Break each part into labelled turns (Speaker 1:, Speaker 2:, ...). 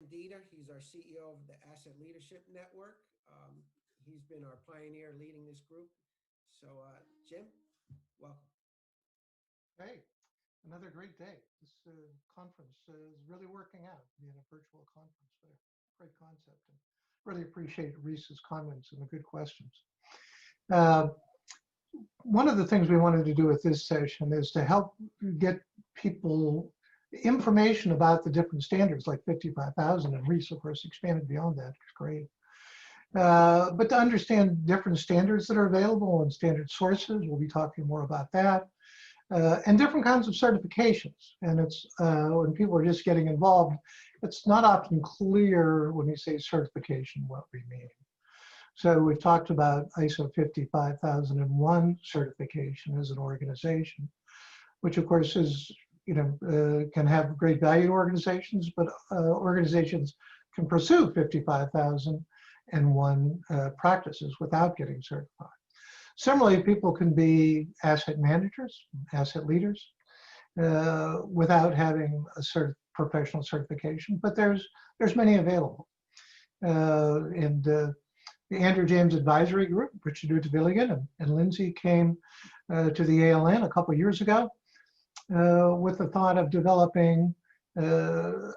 Speaker 1: Dieter. He's our CEO of the Asset Leadership Network. He's been our pioneer leading this group. So, Jim, welcome.
Speaker 2: Hey, another great day. This conference is really working out, being a virtual conference, but a great concept. And really appreciate Reese's comments and the good questions. Uh, One of the things we wanted to do with this session is to help get people information about the different standards like 55,000, and Reese, of course, expanded beyond that. It's great. But to understand different standards that are available and standard sources, we'll be talking more about that. And different kinds of certifications. And it's when people are just getting involved, it's not often clear when we say certification what we mean. So we've talked about ISO 55001 certification as an organization, which of course is, can have great value to organizations, but organizations can pursue 55,001 practices without getting certified. Similarly, people can be asset managers, asset leaders, without having a professional certification, but there's many available. And the Andrew James Advisory Group, Richard Utevilligan and Lindsay came to the ALN a couple of years ago with the thought of developing a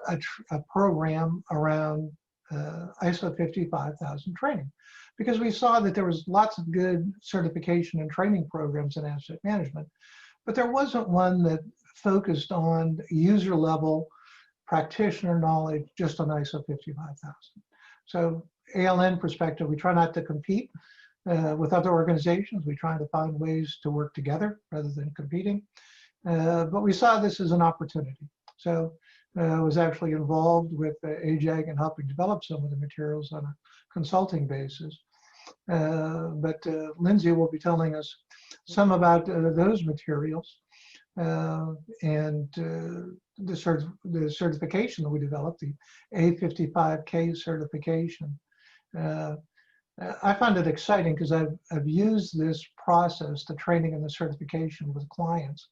Speaker 2: program around ISO 55000 training, because we saw that there was lots of good certification and training programs in asset management, but there wasn't one that focused on user level practitioner knowledge just on ISO 55000. So ALN perspective, we try not to compete with other organizations. We try to find ways to work together rather than competing. But we saw this as an opportunity. So I was actually involved with AJAG and helping develop some of the materials on a consulting basis. But Lindsay will be telling us some about those materials and the certification that we developed, the A55K certification. I find it exciting because I've used this process, the training and the certification with clients.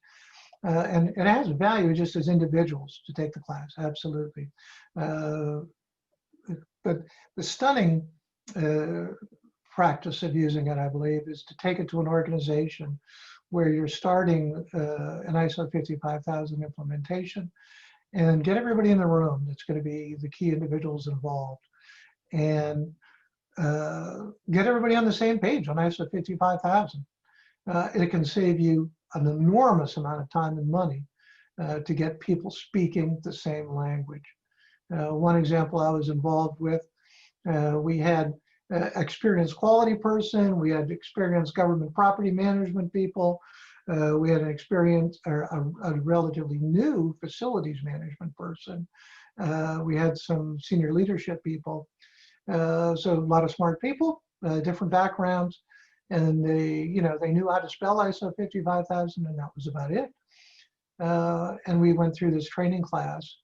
Speaker 2: And it has value just as individuals to take the class, absolutely. But the stunning practice of using it, I believe, is to take it to an organization where you're starting an ISO 55000 implementation and get everybody in the room that's going to be the key individuals involved, and get everybody on the same page on ISO 55000. It can save you an enormous amount of time and money to get people speaking the same language. One example I was involved with, we had experienced quality person, we had experienced government property management people, we had an experienced or a relatively new facilities management person. We had some senior leadership people. So a lot of smart people, different backgrounds, and they knew how to spell ISO 55000, and that was about it. And we went through this training class,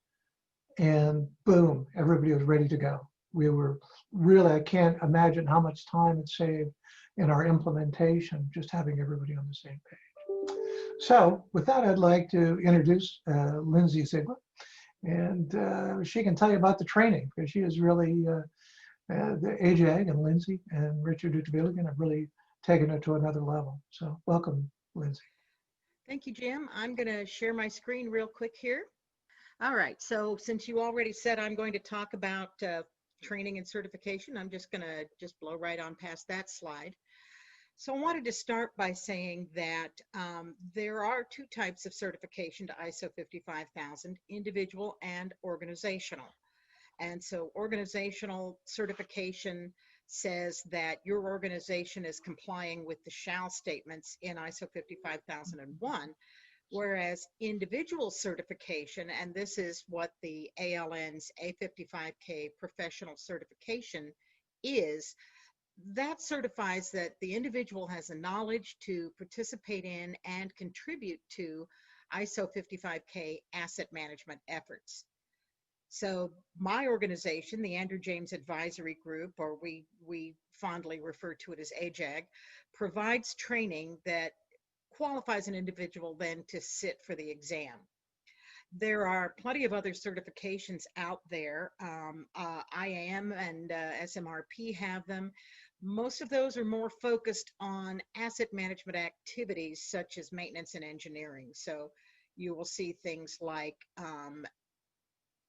Speaker 2: and boom, everybody was ready to go. We were really, I can't imagine how much time it saved in our implementation, just having everybody on the same page. So with that, I'd like to introduce Lindsay Ziegler, and she can tell you about the training, because she is really, the AJAG and Lindsay and Richard Utevilligan have really taken it to another level. So welcome, Lindsay.
Speaker 3: Thank you, Jim. I'm going to share my screen real quick here. All right, so since you already said I'm going to talk about training and certification, I'm just going to blow right on past that slide. So I wanted to start by saying that there are two types of certification to ISO 55000, individual and organizational. And so organizational certification says that your organization is complying with the shall statements in ISO 55001, whereas individual certification, and this is what the ALN's A55K professional certification is, that certifies that the individual has the knowledge to participate in and contribute to ISO 55K asset management efforts. So my organization, the Andrew James Advisory Group, or we fondly refer to it as AJAG, provides training that qualifies an individual then to sit for the exam. There are plenty of other certifications out there. IAM and SMRP have them. Most of those are more focused on asset management activities such as maintenance and engineering. So you will see things like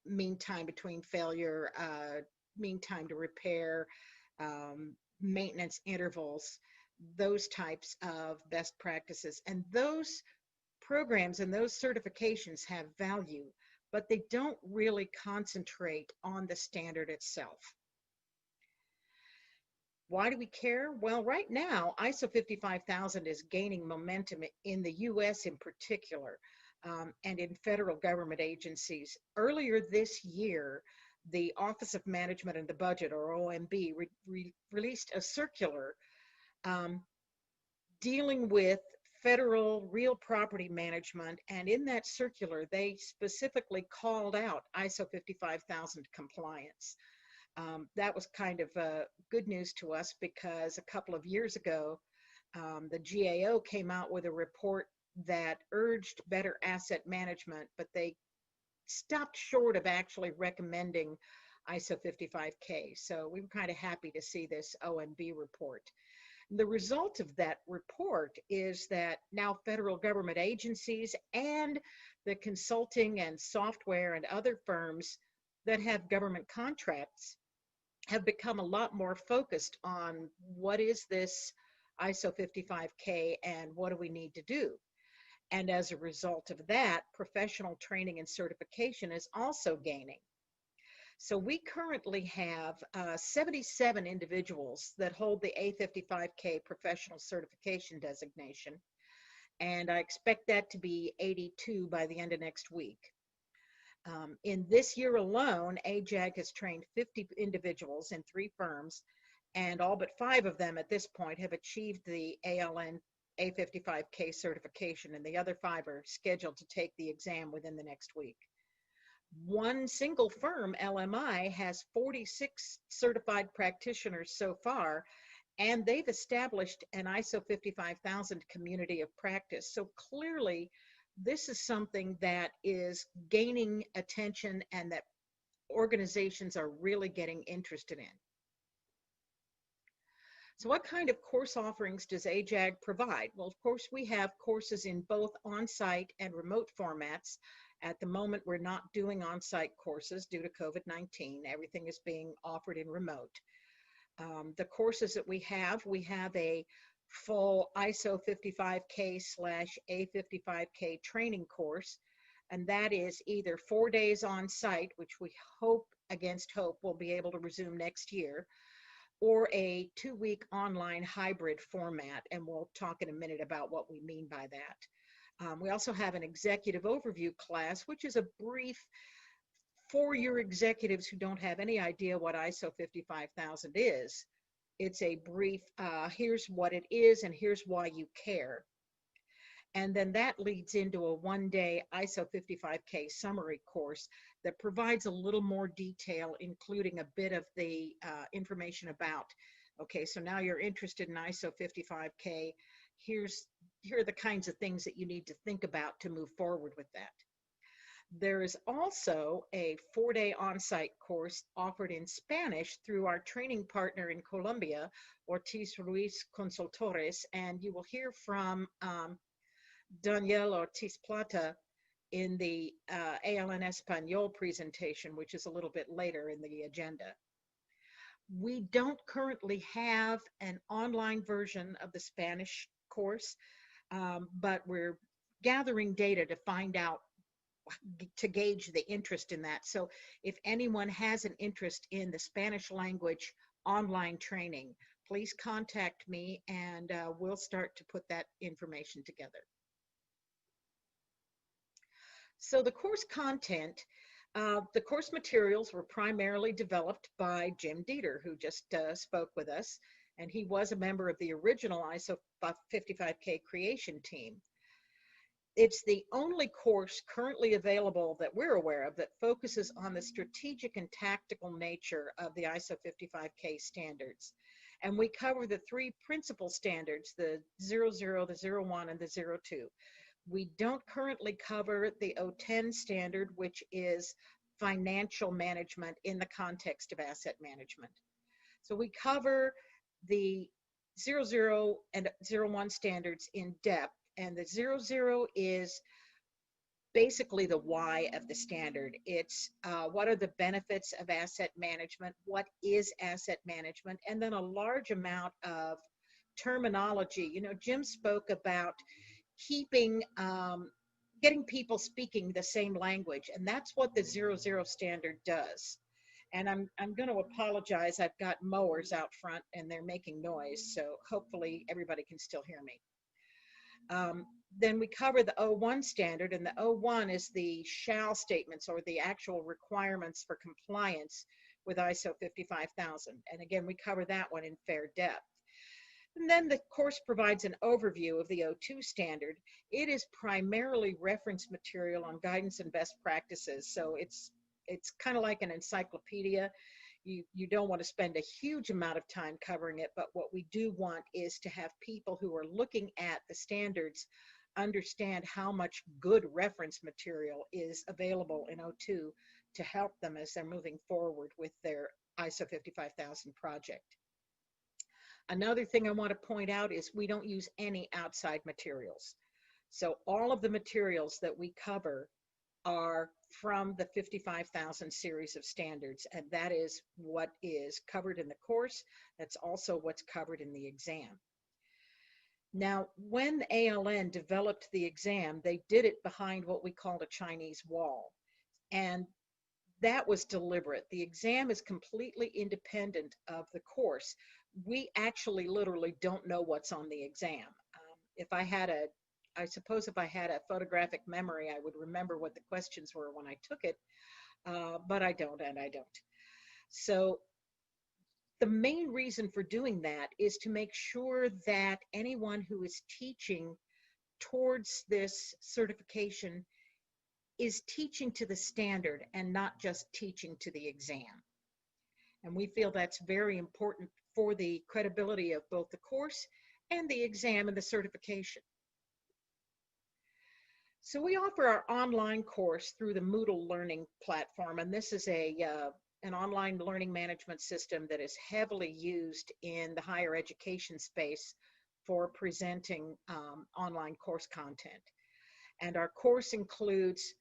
Speaker 3: mean time between failure, mean time to repair, maintenance intervals, those types of best practices. And those programs and those certifications have value, but they don't really concentrate on the standard itself. Why do we care? Well, right now, ISO 55000 is gaining momentum in the US in particular, and in federal government agencies. Earlier this year, the Office of Management and the Budget, or OMB, released a circular um, dealing with federal real property management, and in that circular, they specifically called out ISO 55000 compliance. That was kind of good news to us because a couple of years ago, the GAO came out with a report that urged better asset management, but they stopped short of actually recommending ISO 55K. So we were kind of happy to see this OMB report. The result of that report is that now federal government agencies and the consulting and software and other firms that have government contracts have become a lot more focused on what is this ISO 55K and what do we need to do. And as a result of that, professional training and certification is also gaining. So we currently have 77 individuals that hold the A55K professional certification designation, and I expect that to be 82 by the end of next week. In this year alone, AJAG has trained 50 individuals in 3 firms, and all but 5 of them at this point have achieved the ALN A55K certification, and the other 5 are scheduled to take the exam within the next week. One single firm, LMI, has 46 certified practitioners so far, and they've established an ISO 55000 community of practice. So clearly, this is something that is gaining attention and that organizations are really getting interested in. So what kind of course offerings does AJAG provide? Well, of course, we have courses in both on-site and remote formats. At the moment, we're not doing on-site courses due to COVID-19. Everything is being offered in remote. The courses that we have a full ISO 55K/A55K training course, and that is either 4 days on site, which we hope against hope will be able to resume next year, or a 2-week online hybrid format, and we'll talk in a minute about what we mean by that. We also have an executive overview class, which is a brief for your executives who don't have any idea what ISO 55000 is. It's a brief, here's what it is and here's why you care. And then that leads into a 1-day ISO 55K summary course that provides a little more detail, including a bit of the information about, okay, so now you're interested in ISO 55K, here are the kinds of things that you need to think about to move forward with that. There is also a 4-day on-site course offered in Spanish through our training partner in Colombia, Ortiz Ruiz Consultores, and you will hear from Daniel Ortiz Plata in the ALN Español presentation, which is a little bit later in the agenda. We don't currently have an online version of the Spanish course, but we're gathering data to find out, to gauge the interest in that. So if anyone has an interest in the Spanish language online training, please contact me and we'll start to put that information together. So the course content, the course materials were primarily developed by Jim Dieter, who just spoke with us, and he was a member of the original ISO 55K creation team. It's the only course currently available that we're aware of that focuses on the strategic and tactical nature of the ISO 55K standards. And we cover the 3 principal standards, the 00, the 01, and the 02. We don't currently cover the O10 standard, which is financial management in the context of asset management. So we cover the 00 and 01 standards in depth, and the 00 is basically the why of the standard. It's what are the benefits of asset management, what is asset management, and then a large amount of terminology. You know, Jim spoke about keeping getting people speaking the same language, and that's what the 00 standard does. And I'm going to apologize. I've got mowers out front and they're making noise, so hopefully everybody can still hear me. Then we cover the O1 standard, and the O1 is the shall statements, or the actual requirements for compliance with ISO 55000. And again, we cover that one in fair depth. And then the course provides an overview of the O2 standard. It is primarily reference material on guidance and best practices. So it's kind of like an encyclopedia. You don't want to spend a huge amount of time covering it, but what we do want is to have people who are looking at the standards understand how much good reference material is available in O2 to help them as they're moving forward with their ISO 55000 project. Another thing I want to point out is we don't use any outside materials. So all of the materials that we cover are from the 55,000 series of standards, and that is what is covered in the course. That's also what's covered in the exam. Now, when ALN developed the exam, they did it behind what we called a Chinese wall, and that was deliberate. The exam is completely independent of the course. We actually literally don't know what's on the exam. I suppose if I had a photographic memory, I would remember what the questions were when I took it, but I don't, and I don't. So the main reason for doing that is to make sure that anyone who is teaching towards this certification is teaching to the standard and not just teaching to the exam. And we feel that's very important for the credibility of both the course and the exam and the certification. So we offer our online course through the Moodle learning platform, and this is an online learning management system that is heavily used in the higher education space for presenting online course content. And our course includes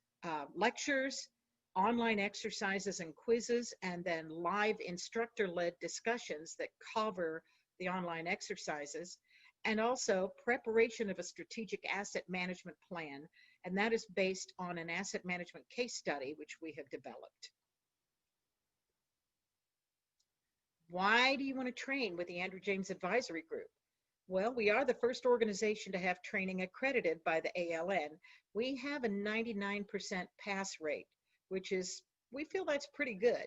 Speaker 3: lectures, online exercises and quizzes, and then live instructor-led discussions that cover the online exercises, and also preparation of a strategic asset management plan, and that is based on an asset management case study which we have developed. Why do you want to train with the Andrew James Advisory Group? Well, we are the first organization to have training accredited by the ALN. We have a 99% pass rate, which is, we feel that's pretty good.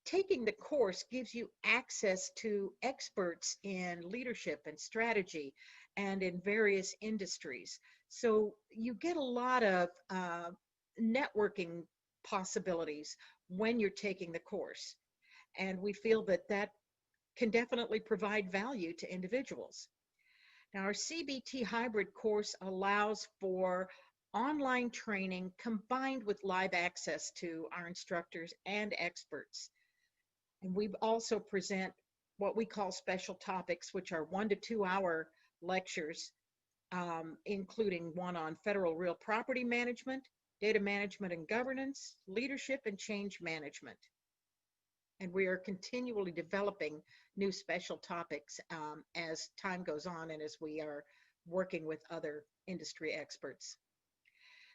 Speaker 3: Taking the course gives you access to experts in leadership and strategy and in various industries. So you get a lot of networking possibilities when you're taking the course. And we feel that that can definitely provide value to individuals. Now, our CBT hybrid course allows for online training combined with live access to our instructors and experts. And we also present what we call special topics, which are 1 to 2 hour lectures, including one on federal real property management, data management and governance, leadership and change management. And we are continually developing new special topics as time goes on and as we are working with other industry experts.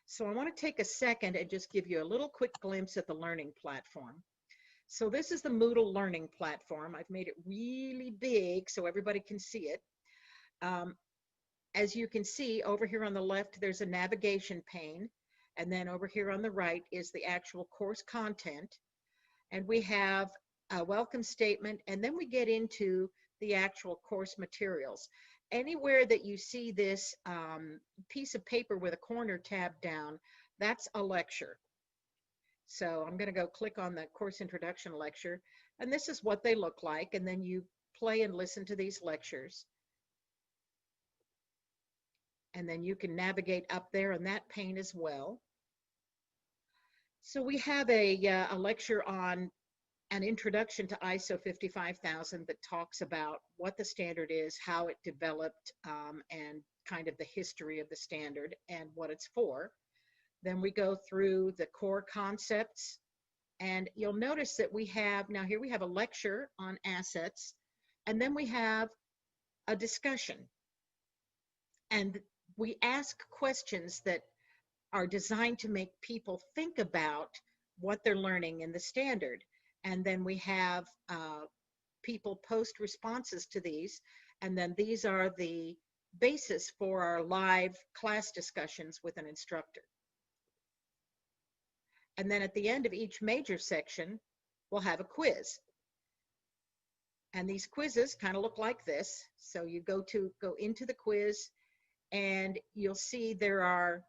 Speaker 3: So I want to take a second and just give you a little quick glimpse at the learning platform. So this is the Moodle learning platform. I've made it really big so everybody can see it. As you can see, over here on the left, there's a navigation pane. And then over here on the right is the actual course content. And we have a welcome statement, and then we get into the actual course materials. Anywhere that you see this piece of paper with a corner tab down, that's a lecture. So I'm going to go click on the course introduction lecture, and this is what they look like, and then you play and listen to these lectures. And then you can navigate up there in that pane as well. So we have a lecture on an introduction to ISO 55000 that talks about what the standard is, how it developed, and kind of the history of the standard and what it's for. Then we go through the core concepts, and you'll notice that we have, now here we have a lecture on assets, and then we have a discussion. And we ask questions that are designed to make people think about what they're learning in the standard. And then we have people post responses to these, and then these are the basis for our live class discussions with an instructor. And then at the end of each major section, we'll have a quiz. And these quizzes kind of look like this. So you go into the quiz, and you'll see there are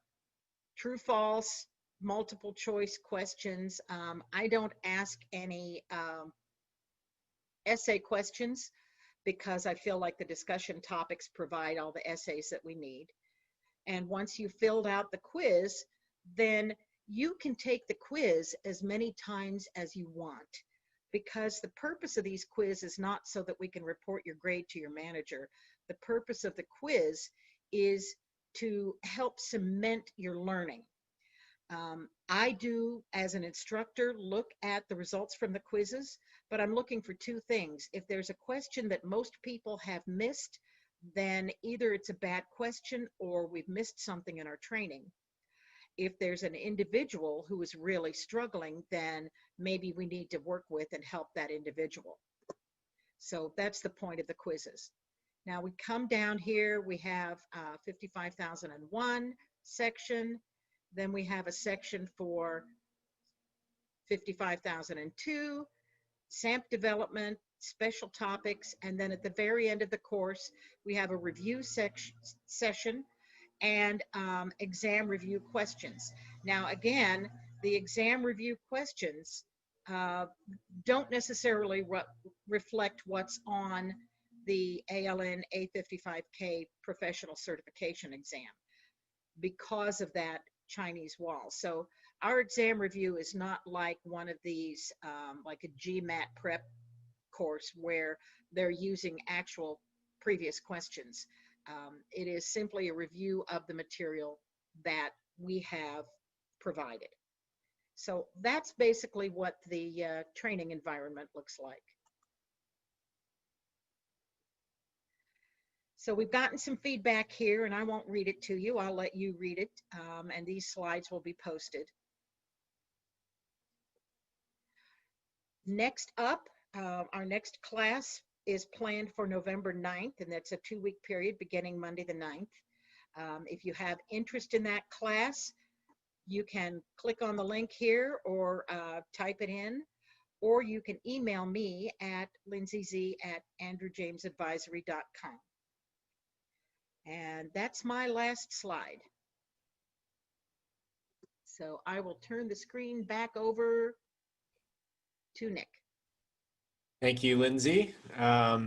Speaker 3: true, false, multiple choice questions. I don't ask any essay questions because I feel like the discussion topics provide all the essays that we need. And once you've filled out the quiz, then you can take the quiz as many times as you want, because the purpose of these quizzes is not so that we can report your grade to your manager. The purpose of the quiz is to help cement your learning. I do, as an instructor, look at the results from the quizzes, but I'm looking for two things. If there's a question that most people have missed, then either it's a bad question or we've missed something in our training. If there's an individual who is really struggling, then maybe we need to work with and help that individual. So that's the point of the quizzes. Now we come down here, we have 55001 section, then we have a section for 55002, SAMP development, special topics, and then at the very end of the course, we have a review session and exam review questions. Now again, the exam review questions don't necessarily reflect what's on the ALN A55K professional certification exam because of that Chinese wall. So our exam review is not like one of these, like a GMAT prep course where they're using actual previous questions. It is simply a review of the material that we have provided. So that's basically what the training environment looks like. So we've gotten some feedback here, and I won't read it to you. I'll let you read it, and these slides will be posted. Next up, our next class is planned for November 9th, and that's a 2-week period beginning Monday the 9th. If you have interest in that class, you can click on the link here or type it in, or you can email me at lindsayz@andrewjamesadvisory.com. And that's my last slide. So I will turn the screen back over to Nick.
Speaker 4: Thank you, Lindsay. Yeah,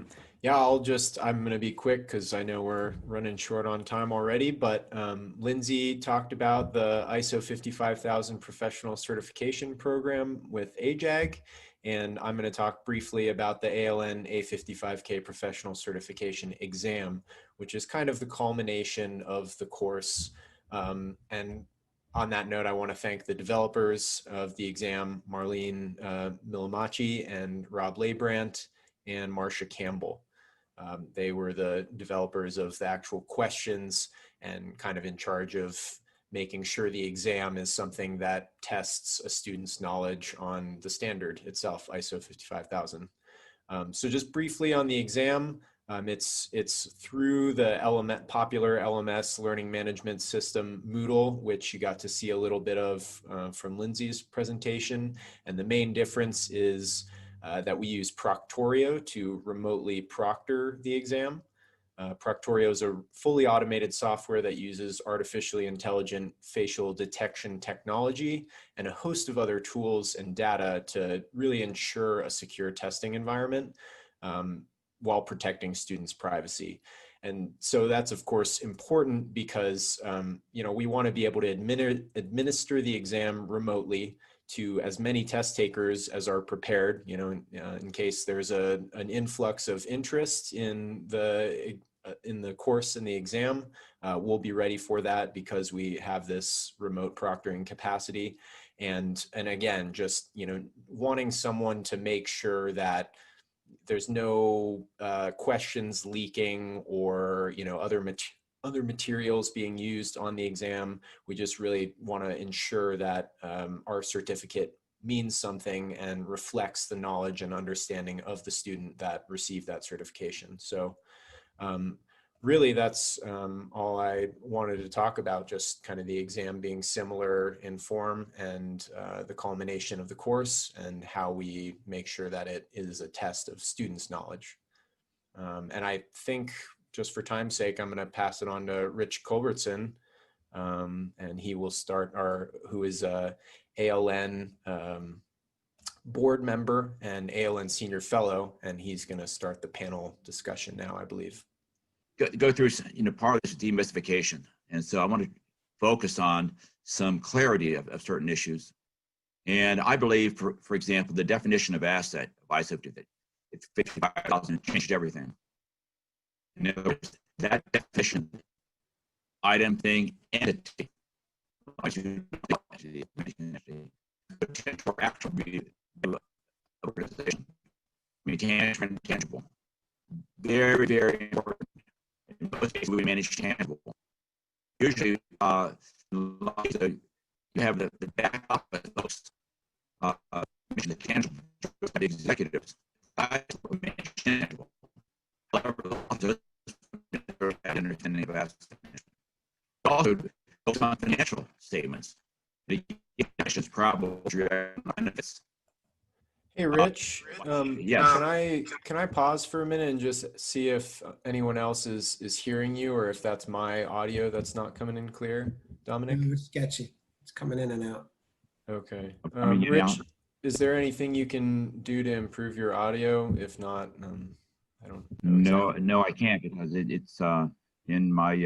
Speaker 4: I'm going to be quick because I know we're running short on time already, but Lindsay talked about the ISO 55000 professional certification program with AJAG, and I'm going to talk briefly about the ALN A55K professional certification exam, which is kind of the culmination of the course. And on that note, I want to thank the developers of the exam, Marlene Milamachi and Rob Leibrandt and Marcia Campbell. They were the developers of the actual questions and kind of in charge of making sure the exam is something that tests a student's knowledge on the standard itself, ISO 55000. So just briefly on the exam, it's through the popular LMS learning management system Moodle, which you got to see a little bit of from Lindsay's presentation. And the main difference is that we use Proctorio to remotely proctor the exam. Proctorio is a fully automated software that uses artificially intelligent facial detection technology and a host of other tools and data to really ensure a secure testing environment while protecting students' privacy. And so that's of course important because we want to be able to administer the exam remotely to as many test takers as are prepared, in case there's an influx of interest in the course and the exam. We'll be ready for that because we have this remote proctoring capacity. And again, just wanting someone to make sure that there's no questions leaking or other materials being used on the exam. We just really want to ensure that our certificate means something and reflects the knowledge and understanding of the student that received that certification. So really, that's all I wanted to talk about, just kind of the exam being similar in form and the culmination of the course and how we make sure that it is a test of students' knowledge. And I think, just for time's sake, I'm going to pass it on to Rich Culbertson, and he will start who is a ALN board member and ALN senior fellow, and he's going to start the panel discussion now, I believe.
Speaker 5: Go through, part of this demystification. And so I want to focus on some clarity of certain issues. And I believe, for example, the definition of asset of ISO 50, that it's 55,000, changed everything. In other words, that definition, item, thing, entity, potential actual organization, tangible. Very, very important. In most cases, we manage tangible. Usually, you have the back office folks, the tangible, the executives. That's what we manage tangible. However, the understanding of assets. Also, goes on financial statements. The actions, probable benefits.
Speaker 4: Hey, Rich,
Speaker 5: yes.
Speaker 4: Can I pause for a minute and just see if anyone else is hearing you, or if that's my audio that's not coming in clear, Dominic?
Speaker 1: It's sketchy. It's coming in and out.
Speaker 4: Okay. Rich, is there anything you can do to improve your audio? If not, I don't know.
Speaker 5: No, I can't, because it's in my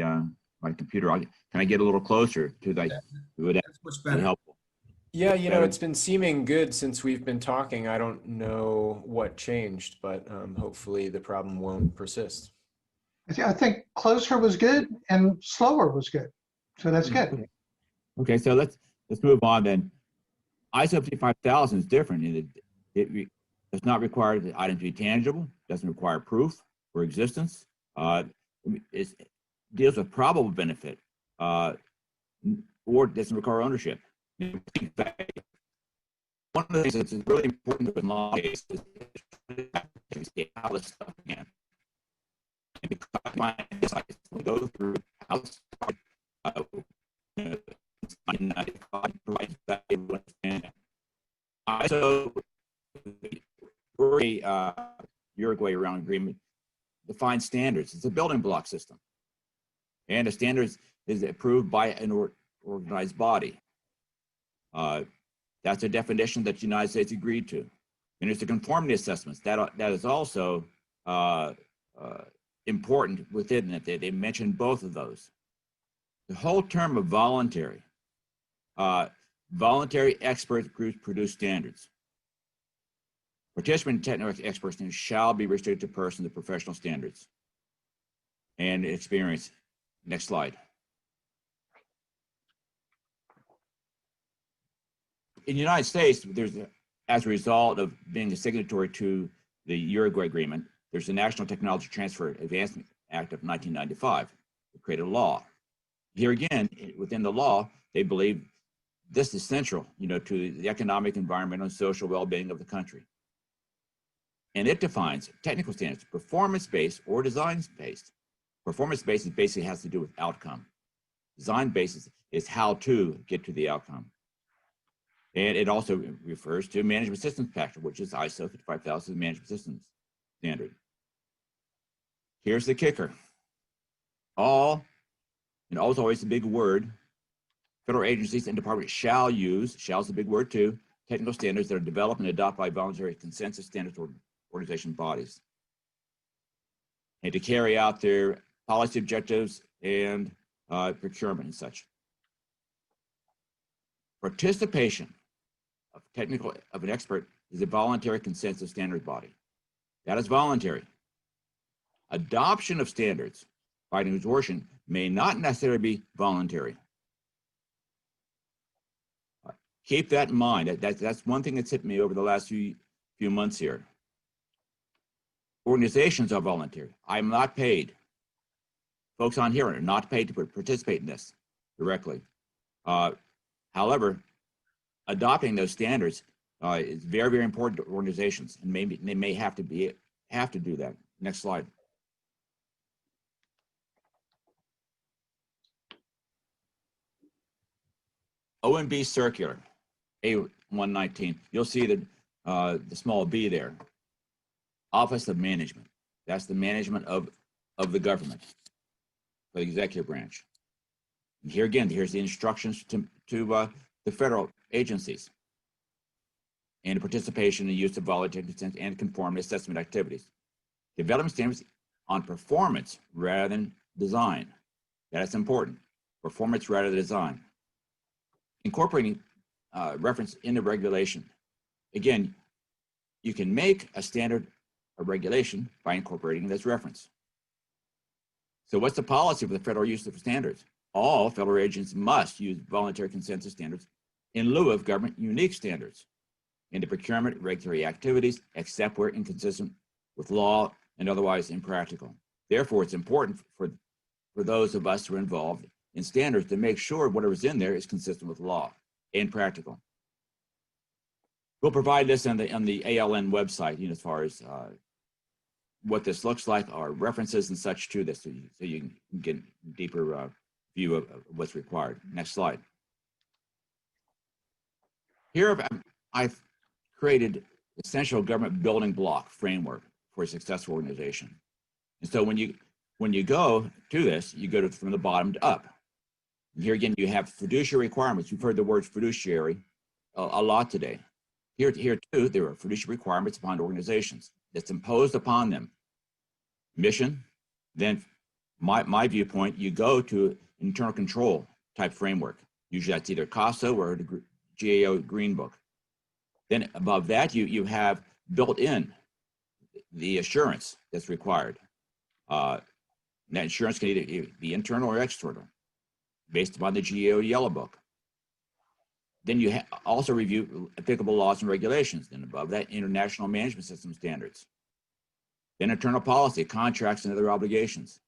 Speaker 5: my computer. Can I get a little closer to that?
Speaker 1: That's much better.
Speaker 5: Helpful.
Speaker 4: Yeah, it's been seeming good since we've been talking. I don't know what changed, but hopefully the problem won't persist.
Speaker 2: I think closer was good and slower was good. So that's good.
Speaker 5: Okay, so let's move on then. ISO 55000 is different in that it does not require the item to be tangible, doesn't require proof for existence. It deals with probable benefit, or doesn't require ownership. One of the things that's really important in law cases is how this stuff began. And because my insights will go through how this started, 1995 provides value to understand. So the early Uruguay round agreement defines standards. It's a building block system. And the standards is approved by an organized body. That's a definition that the United States agreed to. And it's the conformity assessments that is also important within it. They mention both of those. The whole term of voluntary expert groups produce standards. Participant in technical expertise shall be restricted to persons of professional standards and experience. Next slide. In the United States, as a result of being a signatory to the Uruguay Agreement, there's the National Technology Transfer Advancement Act of 1995 that created a law. Here again, within the law, they believe this is central, to the economic, environmental, and social well-being of the country. And it defines technical standards, performance-based or design-based. Performance-based basically has to do with outcome. Design-based is how to get to the outcome. And it also refers to management systems factor, which is ISO 55000 management systems standard. Here's the kicker. All, and all's always a big word, federal agencies and departments shall use, shall is a big word too, technical standards that are developed and adopted by voluntary consensus standards or organization bodies. And to carry out their policy objectives, and procurement and such. Participation of an expert is a voluntary consensus standard body. That is voluntary. Adoption of standards by an consortium may not necessarily be voluntary. Keep that in mind. That's one thing that's hit me over the last few months here. Organizations are voluntary. I'm not paid. Folks on here are not paid to participate in this directly. However, adopting those standards is very, very important to organizations, and maybe they may have to do that. Next slide. OMB circular A119. You'll see the small b there. Office of Management. That's the management of the government, the executive branch. And here again, here's the instructions to the federal agencies and the participation and use of voluntary consent and conformity assessment activities. Development standards on performance rather than design. That's important. Performance rather than design. Incorporating reference into regulation. Again, you can make a standard a regulation by incorporating this reference. So what's the policy for the federal use of standards? All federal agencies must use voluntary consensus standards in lieu of government unique standards in the procurement regulatory activities, except where inconsistent with law and otherwise impractical. Therefore, it's important for those of us who are involved in standards to make sure whatever's in there is consistent with law and practical. We'll provide this on the ALN website, as far as what this looks like, our references and such to this, so you can get a deeper view of what's required. Next slide. Here I've created essential government building block framework for a successful organization. And so when you go to this, you go from the bottom to up. And here again, you have fiduciary requirements. You've heard the word fiduciary a lot today. Here too, there are fiduciary requirements upon organizations that's imposed upon them. Mission, then my viewpoint, you go to internal control type framework. Usually that's either CASA or the GAO Green Book. Then above that, you have built in the assurance that's required. And that assurance can either be internal or external, based upon the GAO Yellow Book. Then you also review applicable laws and regulations. Then above that, international management system standards. Then internal policy, contracts, and other obligations.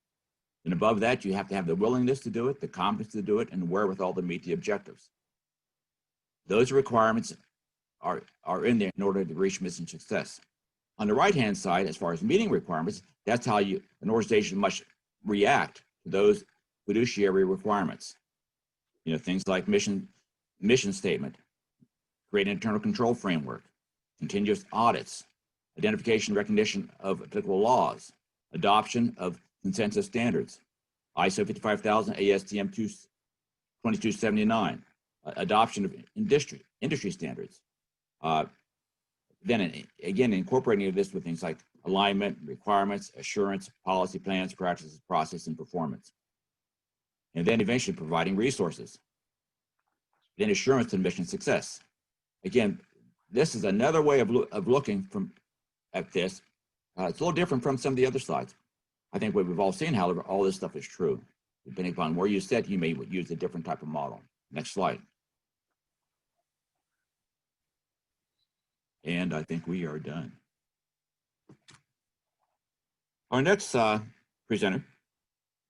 Speaker 5: And above that, you have to have the willingness to do it, the competence to do it, and the wherewithal to meet the objectives. Those requirements are in there in order to reach mission success. On the right-hand side, as far as meeting requirements, that's how an organization must react to those fiduciary requirements. Things like mission statement, create an internal control framework, continuous audits, identification and recognition of applicable laws, adoption of consensus standards, ISO 55000, ASTM 2279, adoption of industry standards. Then again, incorporating this with things like alignment, requirements, assurance, policy plans, practices, process, and performance. And then eventually providing resources. Then assurance to mission success. Again, this is another way of looking at this. It's a little different from some of the other slides. I think what we've all seen, however, all this stuff is true. Depending upon where you sit, you may use a different type of model. Next slide. And I think we are done. Our next presenter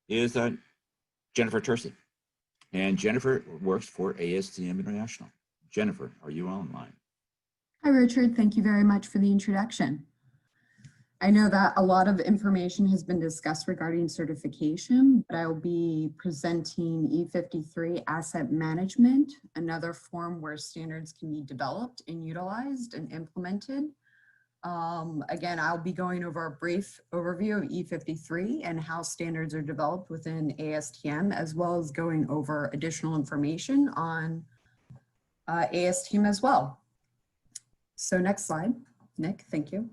Speaker 5: is Jennifer Tercey. And Jennifer works for ASTM International. Jennifer, are you online?
Speaker 6: Hi, Richard. Thank you very much for the introduction. I know that a lot of information has been discussed regarding certification, but I will be presenting E53 Asset Management, another form where standards can be developed and utilized and implemented. Again, I'll be going over a brief overview of E53 and how standards are developed within ASTM, as well as going over additional information on ASTM as well. So next slide, Nick, thank you.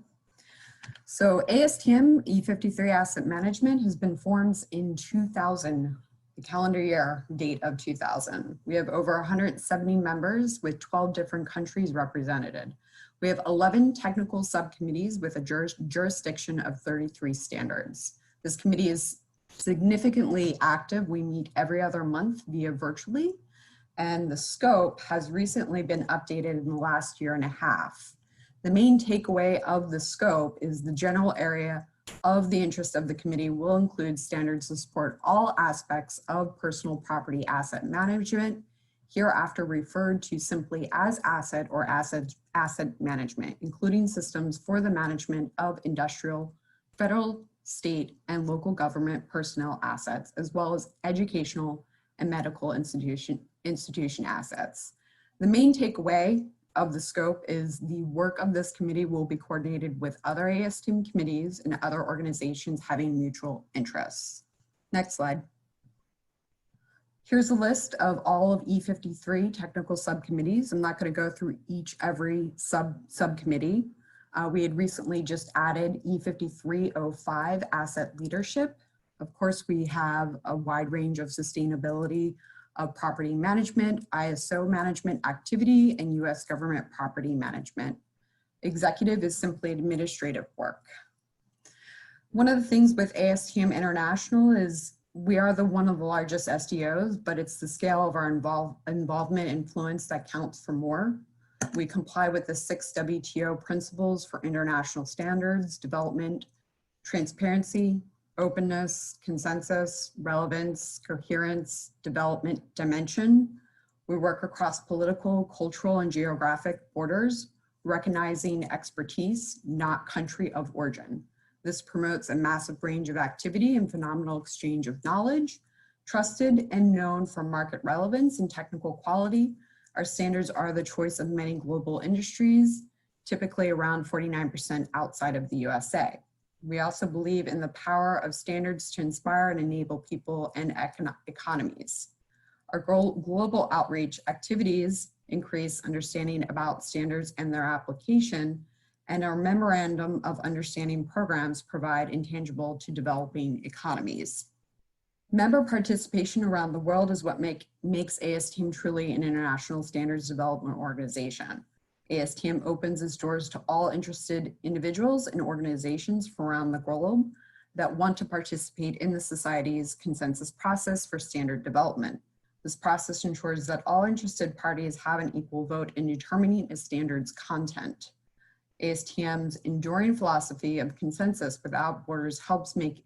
Speaker 6: So ASTM E53 Asset Management has been formed in 2000, the calendar year date of 2000. We have over 170 members with 12 different countries represented. We have 11 technical subcommittees with a jurisdiction of 33 standards. This committee is significantly active. We meet every other month via virtually, and the scope has recently been updated in the last year and a half. The main takeaway of the scope is the general area of the interest of the committee will include standards to support all aspects of personal property asset management, hereafter referred to simply as asset or asset management, including systems for the management of industrial, federal, state, and local government personnel assets, as well as educational and medical institution assets. The main takeaway of the scope is the work of this committee will be coordinated with other ASTM committees and other organizations having mutual interests. Next slide. Here's a list of all of E53 technical subcommittees. I'm not going to go through every subcommittee. We had recently just added E5305 asset leadership. Of course, we have a wide range of sustainability of property management, ISO management activity, and US government property management. Executive is simply administrative work. One of the things with ASTM International is we are one of the largest SDOs, but it's the scale of our involvement influence that counts for more. We comply with the 6 WTO principles for international standards, development, transparency, openness, consensus, relevance, coherence, development, dimension. We work across political, cultural, and geographic borders, recognizing expertise, not country of origin. This promotes a massive range of activity and phenomenal exchange of knowledge, trusted and known for market relevance and technical quality. Our standards are the choice of many global industries, typically around 49% outside of the USA. We also believe in the power of standards to inspire and enable people and economies. Our global outreach activities increase understanding about standards and their application, and our Memorandum of Understanding programs provide intangible to developing economies. Member participation around the world is what makes ASTM truly an international standards development organization. ASTM opens its doors to all interested individuals and organizations from around the globe that want to participate in the Society's consensus process for standard development. This process ensures that all interested parties have an equal vote in determining a standard's content. ASTM's enduring philosophy of consensus without borders helps make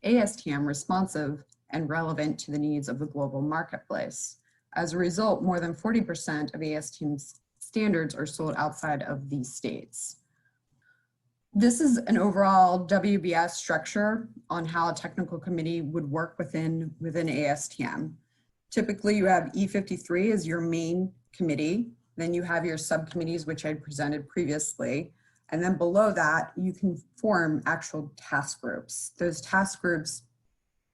Speaker 6: ASTM responsive and relevant to the needs of the global marketplace. As a result, more than 40% of ASTM's standards are sold outside of these states. This is an overall WBS structure on how a technical committee would work within ASTM. Typically, you have E53 as your main committee. Then you have your subcommittees, which I presented previously. And then below that, you can form actual task groups. Those task groups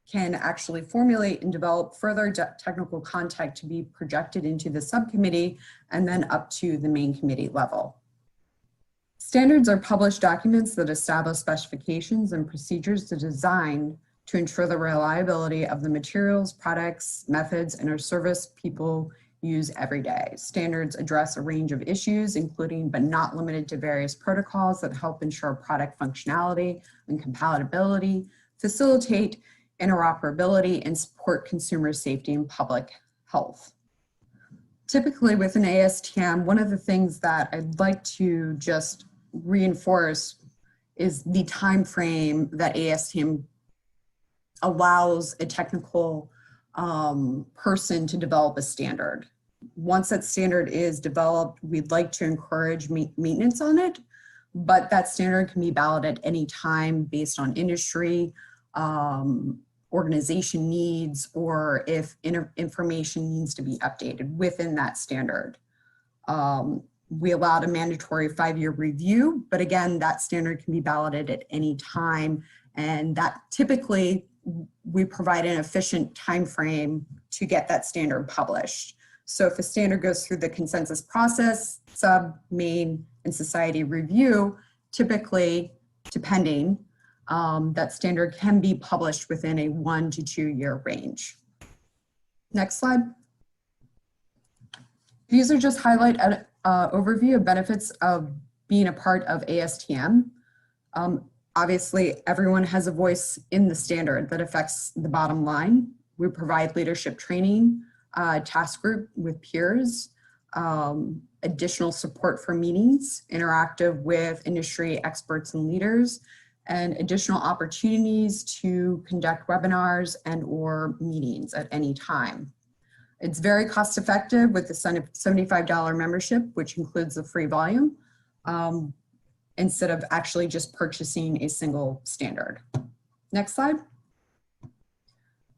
Speaker 6: can actually formulate and develop further technical content to be projected into the subcommittee and then up to the main committee level. Standards are published documents that establish specifications and procedures to design to ensure the reliability of the materials, products, methods, and or service people use every day. Standards address a range of issues, including but not limited to various protocols that help ensure product functionality and compatibility, facilitate interoperability, and support consumer safety and public health. Typically within ASTM, one of the things that I'd like to just reinforce is the time frame that ASTM allows a technical person to develop a standard. Once that standard is developed, we'd like to encourage maintenance on it, but that standard can be valid at any time based on industry, organization needs, or if information needs to be updated within that standard. We allowed a mandatory 5-year review, but again, that standard can be validated at any time, and that typically we provide an efficient time frame to get that standard published. So if a standard goes through the consensus process, sub, main, and society review, typically depending. That standard can be published within a 1 to 2 year range. Next slide. These are just highlight an overview of benefits of being a part of ASTM. Obviously, everyone has a voice in the standard that affects the bottom line. We provide leadership training, task group with peers, additional support for meetings, interactive with industry experts and leaders, and additional opportunities to conduct webinars and or meetings at any time. It's very cost effective with the $75 membership, which includes the free volume, instead of actually just purchasing a single standard. Next slide.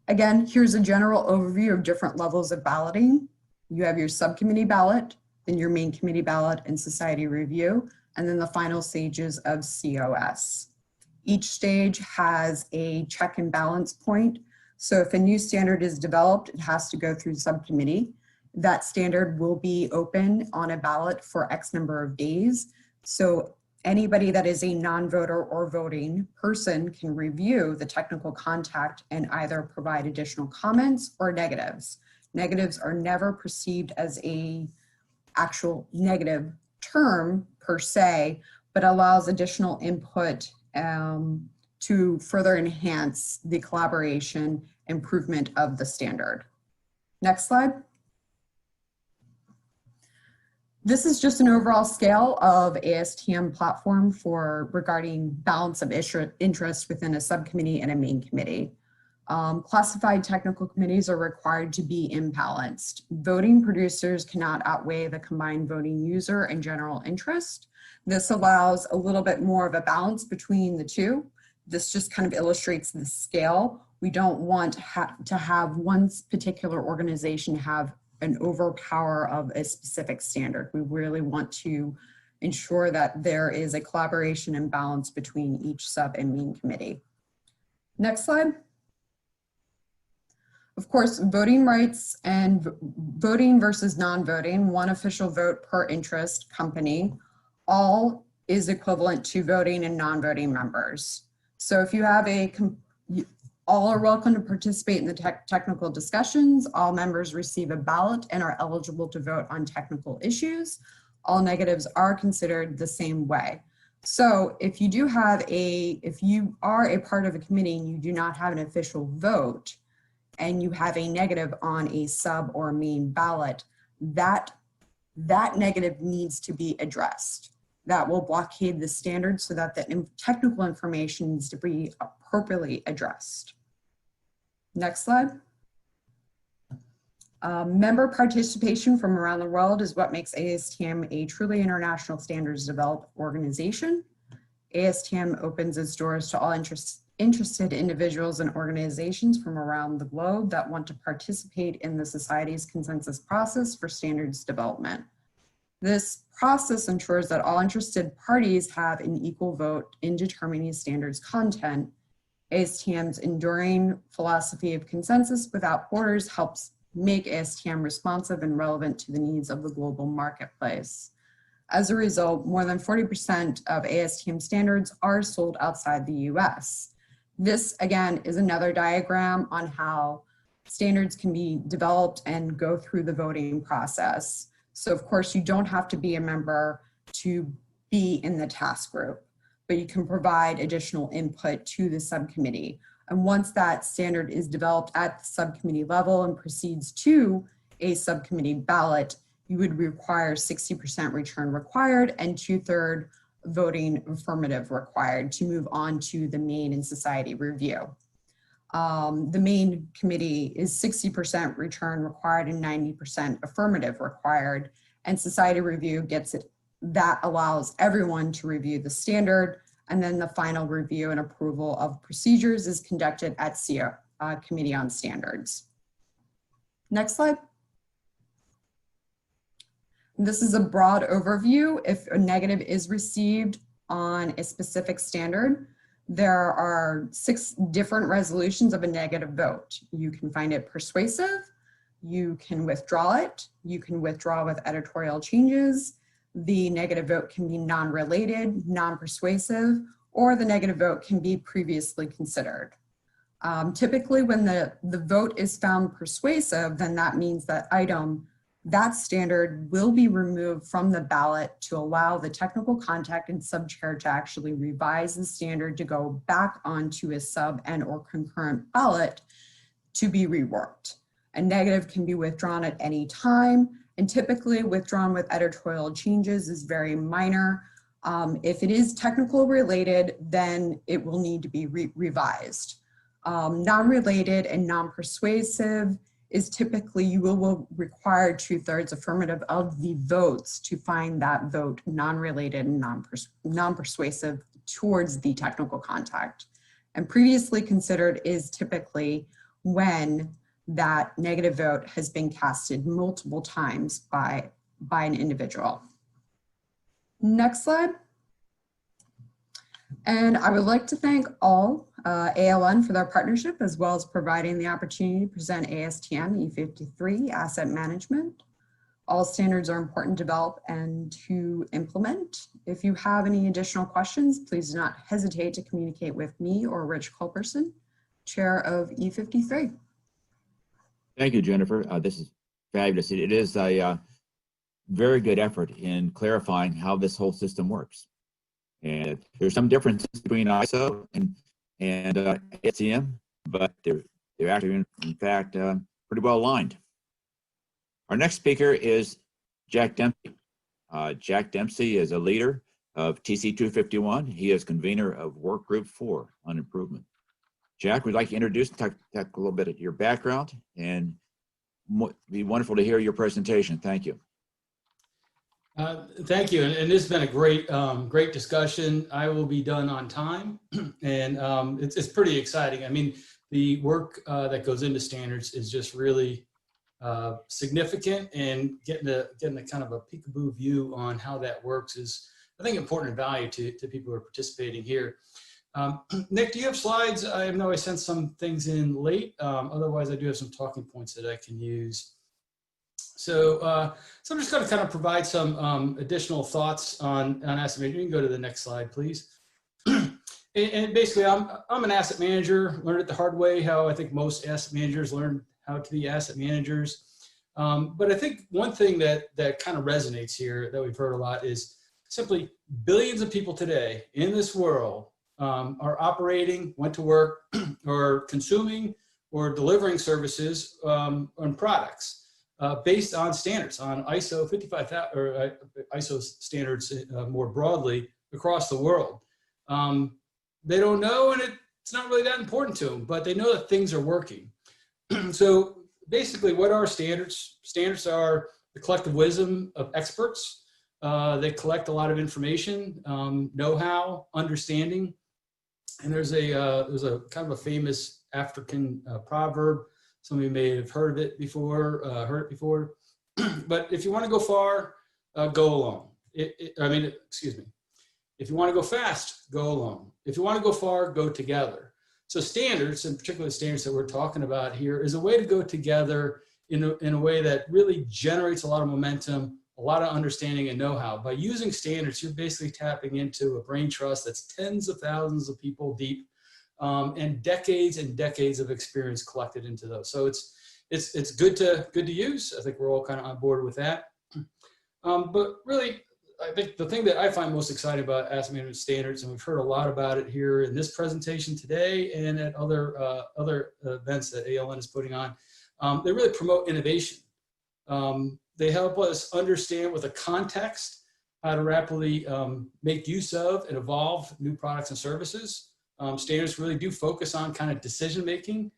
Speaker 6: Again, here's a general overview of different levels of balloting. You have your subcommittee ballot, then your main committee ballot and society review, and then the final stages of COS. Each stage has a check and balance point. So if a new standard is developed, it has to go through subcommittee. That standard will be open on a ballot for X number of days. So anybody that is a non-voter or voting person can review the technical contact and either provide additional comments or negatives. Negatives are never perceived as a actual negative term per se, but allows additional input to further enhance the collaboration improvement of the standard. Next slide. This is just an overall scale of ASTM platform for regarding balance of interest within a subcommittee and a main committee. Classified technical committees are required to be imbalanced. Voting producers cannot outweigh the combined voting user and general interest. This allows a little bit more of a balance between the two. This just kind of illustrates the scale. We don't want to have one particular organization have an overpower of a specific standard. We really want to ensure that there is a collaboration and balance between each sub and main committee. Next slide. Of course, voting rights and voting versus non-voting, one official vote per interest company, all is equivalent to voting and non-voting members. So if you have all are welcome to participate in the technical discussions. All members receive a ballot and are eligible to vote on technical issues. All negatives are considered the same way. So if you are a part of a committee and you do not have an official vote and you have a negative on a sub or main ballot, that negative needs to be addressed. That will blockade the standard so that the technical information needs to be appropriately addressed. Next slide. Member participation from around the world is what makes ASTM a truly international standards developed organization. ASTM opens its doors to all interested individuals and organizations from around the globe that want to participate in the Society's consensus process for standards development. This process ensures that all interested parties have an equal vote in determining standards content. ASTM's enduring philosophy of consensus without borders helps make ASTM responsive and relevant to the needs of the global marketplace. As a result, more than 40% of ASTM standards are sold outside the US. This, again, is another diagram on how standards can be developed and go through the voting process. So of course, you don't have to be a member to be in the task group, but you can provide additional input to the subcommittee. And once that standard is developed at the subcommittee level and proceeds to a subcommittee ballot, you would require 60% return required and 2/3 voting affirmative required to move on to the main and society review. The main committee is 60% return required and 90% affirmative required, and society review gets it. That allows everyone to review the standard, and then the final review and approval of procedures is conducted at Committee on Standards. Next slide. This is a broad overview. If a negative is received on a specific standard, there are 6 different resolutions of a negative vote. You can find it persuasive, you can withdraw it, you can withdraw with editorial changes. The negative vote can be non-related, non-persuasive, or the negative vote can be previously considered. Typically, when the vote is found persuasive, then that means that standard will be removed from the ballot to allow the technical contact and sub-chair to actually revise the standard to go back onto a sub and or concurrent ballot to be reworked. A negative can be withdrawn at any time, and typically withdrawn with editorial changes is very minor. If it is technical related, then it will need to be revised. Non-related and non-persuasive is typically you will require 2/3 affirmative of the votes to find that vote non-related and non-persuasive towards the technical contact. And previously considered is typically when that negative vote has been casted multiple times by an individual. Next slide. And I would like to thank all ALN for their partnership, as well as providing the opportunity to present ASTM E53 asset management. All standards are important to develop and to implement. If you have any additional questions, please do not hesitate to communicate with me or Rich Culberson, Chair of E53.
Speaker 5: Thank you, Jennifer. This is fabulous. It is a very good effort in clarifying how this whole system works. And there's some differences between ISO and ASTM, but they're actually, in fact, pretty well aligned. Our next speaker is Jack Dempsey. Jack Dempsey is a leader of TC251. He is convener of Work Group 4 on improvement. Jack, we'd like to introduce and talk a little bit of your background, and it'd be wonderful to hear your presentation. Thank you.
Speaker 7: Thank you, and this has been a great discussion. I will be done on time, and it's pretty exciting. I mean, the work that goes into standards is just really significant, and getting a kind of a peekaboo view on how that works is, I think, important and value to people who are participating here. Nick, do you have slides? I know I sent some things in late. Otherwise, I do have some talking points that I can use. So I'm just going to kind of provide some additional thoughts on asset management. You can go to the next slide, please. And basically, I'm an asset manager. Learned it the hard way, how I think most asset managers learn how to be asset managers. But I think one thing that kind of resonates here that we've heard a lot is simply billions of people today in this world are operating, went to work, or consuming or delivering services on products based on standards, on ISO 55000 or ISO standards more broadly across the world. They don't know, and it's not really that important to them, but they know that things are working. So basically, what are standards? Standards are the collective wisdom of experts. They collect a lot of information, know-how, understanding. And there's a kind of a famous African proverb. Some of you may have heard it before. But if you want to go far, go alone. Excuse me. If you want to go fast, go alone. If you want to go far, go together. So standards, and particularly standards that we're talking about here, is a way to go together in a way that really generates a lot of momentum, a lot of understanding and know-how. By using standards, you're basically tapping into a brain trust that's tens of thousands of people deep, and decades of experience collected into those. So it's good to use. I think we're all kind of on board with that. But really, I think the thing that I find most exciting about asset management standards, and we've heard a lot about it here in this presentation today and at other events that ALN is putting on, they really promote innovation. They help us understand with a context how to rapidly make use of and evolve new products and services. Standards really do focus on kind of decision making.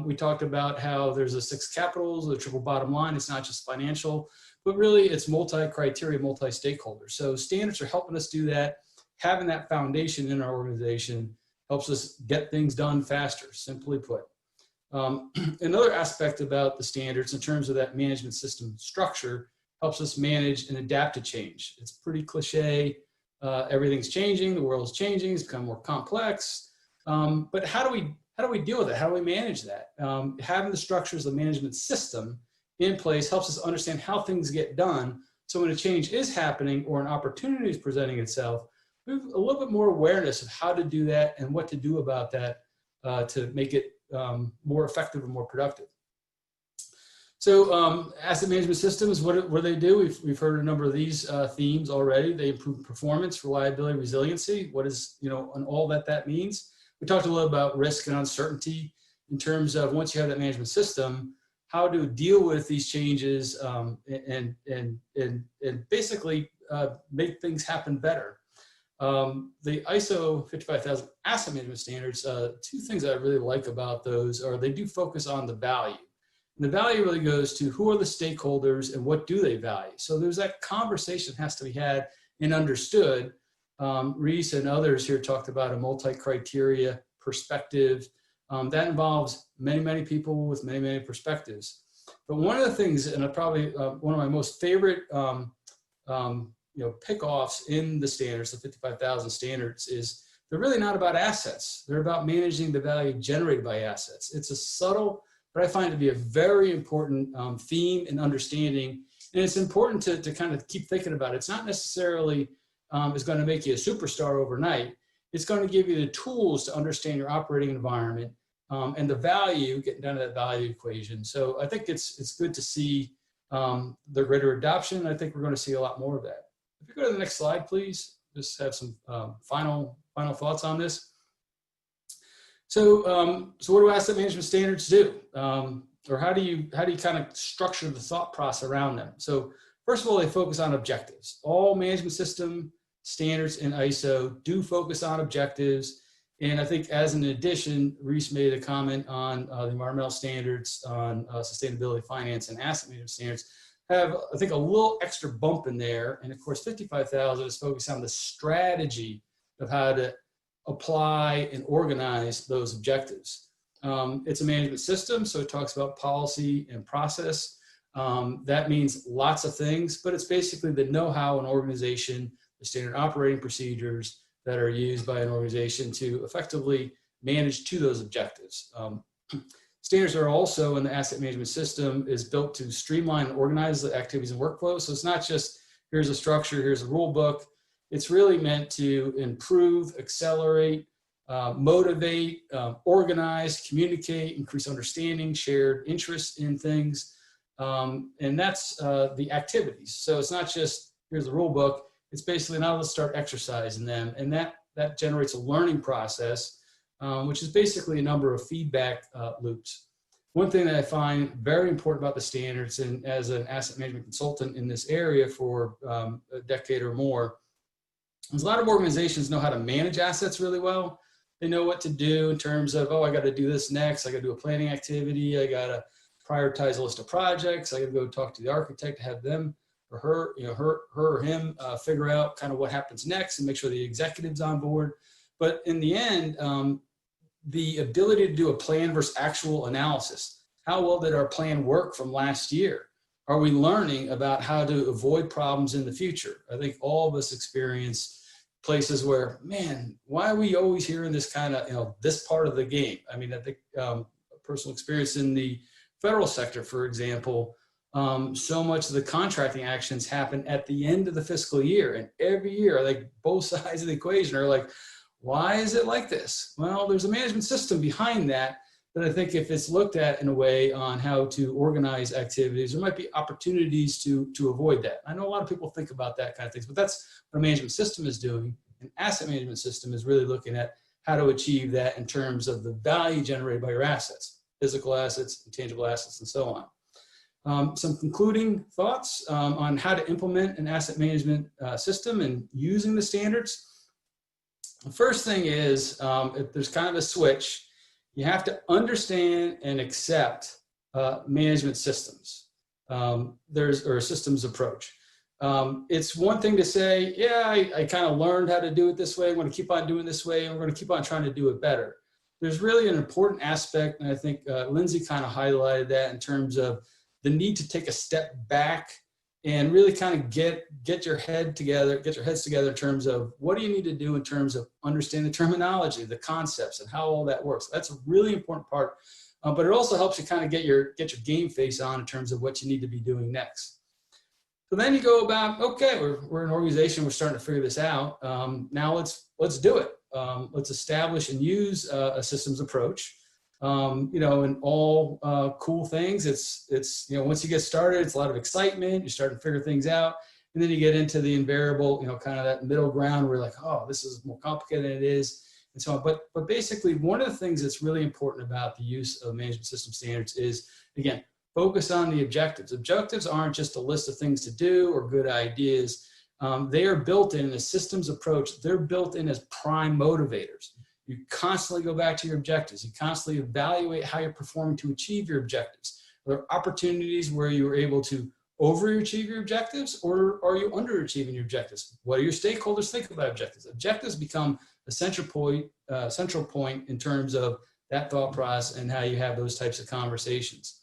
Speaker 7: We talked about how there's the 6 capitals, the triple bottom line. It's not just financial, but really it's multi-criteria, multi-stakeholders. So standards are helping us do that. Having that foundation in our organization helps us get things done faster, simply put. Another aspect about the standards in terms of that management system structure helps us manage and adapt to change. It's pretty cliche. Everything's changing, the world's changing, it's become more complex. But how do we deal with it? How do we manage that? Having the structures of the management system in place helps us understand how things get done. So when a change is happening or an opportunity is presenting itself, we have a little bit more awareness of how to do that and what to do about that to make it more effective and more productive. So asset management systems, what do they do? We've heard a number of these themes already. They improve performance, reliability, resiliency. What is, and all that means. We talked a little about risk and uncertainty in terms of once you have that management system, how to deal with these changes and basically make things happen better. The ISO 55000 asset management standards, two things that I really like about those are they do focus on the value. And the value really goes to who are the stakeholders and what do they value. So there's that conversation that has to be had and understood. Reese and others here talked about a multi-criteria perspective. That involves many, many people with many, many perspectives. But one of the things, and probably one of my most favorite pick-offs in the standards, the 55,000 standards, is they're really not about assets. They're about managing the value generated by assets. It's a subtle, but I find to be a very important theme and understanding. And it's important to kind of keep thinking about it. It's not necessarily is going to make you a superstar overnight. It's going to give you the tools to understand your operating environment and the value, getting down to that value equation. So I think it's good to see the greater adoption. I think we're going to see a lot more of that. If you go to the next slide, please, just have some final thoughts on this. So, so what do asset management standards do? Or how do you kind of structure the thought process around them? So first of all, they focus on objectives. All management system standards in ISO do focus on objectives. And I think as an addition, Reese made a comment on the environmental standards, on sustainability, finance, and asset management standards have, I think, a little extra bump in there. And of course, 55,000 is focused on the strategy of how to apply and organize those objectives. It's a management system, so it talks about policy and process. That means lots of things, but it's basically the know-how in organization, the standard operating procedures that are used by an organization to effectively manage to those objectives. Standards are also in the asset management system is built to streamline and organize the activities and workflows. So it's not just here's a structure, here's a rule book. It's really meant to improve, accelerate, motivate, organize, communicate, increase understanding, shared interest in things. And that's the activities. So it's not just here's the rule book. It's basically now let's start exercising them. And that generates a learning process, which is basically a number of feedback loops. One thing that I find very important about the standards, and as an asset management consultant in this area for a decade or more, is a lot of organizations know how to manage assets really well. They know what to do in terms of, oh, I got to do this next. I got to do a planning activity. I got to prioritize a list of projects. I got to go talk to the architect to have them or her, her or him figure out kind of what happens next and make sure the executive's on board. But in the end, the ability to do a plan versus actual analysis. How well did our plan work from last year? Are we learning about how to avoid problems in the future? I think all of us experience places where, man, why are we always hearing this kind of, this part of the game? I mean, I think personal experience in the federal sector, for example, so much of the contracting actions happen at the end of the fiscal year. And every year, like both sides of the equation are like, why is it like this? Well, there's a management system behind that I think if it's looked at in a way on how to organize activities, there might be opportunities to avoid that. I know a lot of people think about that kind of things, but that's what a management system is doing. An asset management system is really looking at how to achieve that in terms of the value generated by your assets, physical assets, intangible assets, and so on. Some concluding thoughts on how to implement an asset management system and using the standards. The first thing is, if there's kind of a switch, you have to understand and accept management systems. Or a systems approach. It's one thing to say, yeah, I kind of learned how to do it this way. I'm going to keep on doing it this way, and we're going to keep on trying to do it better. There's really an important aspect, and I think Lindsay kind of highlighted that in terms of the need to take a step back and really kind of get your heads together in terms of what do you need to do in terms of understanding the terminology, the concepts, and how all that works. That's a really important part, but it also helps you kind of get your game face on in terms of what you need to be doing next. So then you go about, okay, we're an organization, we're starting to figure this out. Now let's do it. Let's establish and use a systems approach. And all cool things. It's once you get started, it's a lot of excitement. You start to figure things out, and then you get into the invariable, kind of that middle ground where you're like, oh, this is more complicated than it is, and so on. But basically, one of the things that's really important about the use of management system standards is, again, focus on the objectives. Objectives aren't just a list of things to do or good ideas. They are built in a systems approach. They're built in as prime motivators. You constantly go back to your objectives. You constantly evaluate how you're performing to achieve your objectives. Are there opportunities where you were able to overachieve your objectives, or are you underachieving your objectives? What do your stakeholders think about objectives? Objectives become a central point in terms of that thought process and how you have those types of conversations.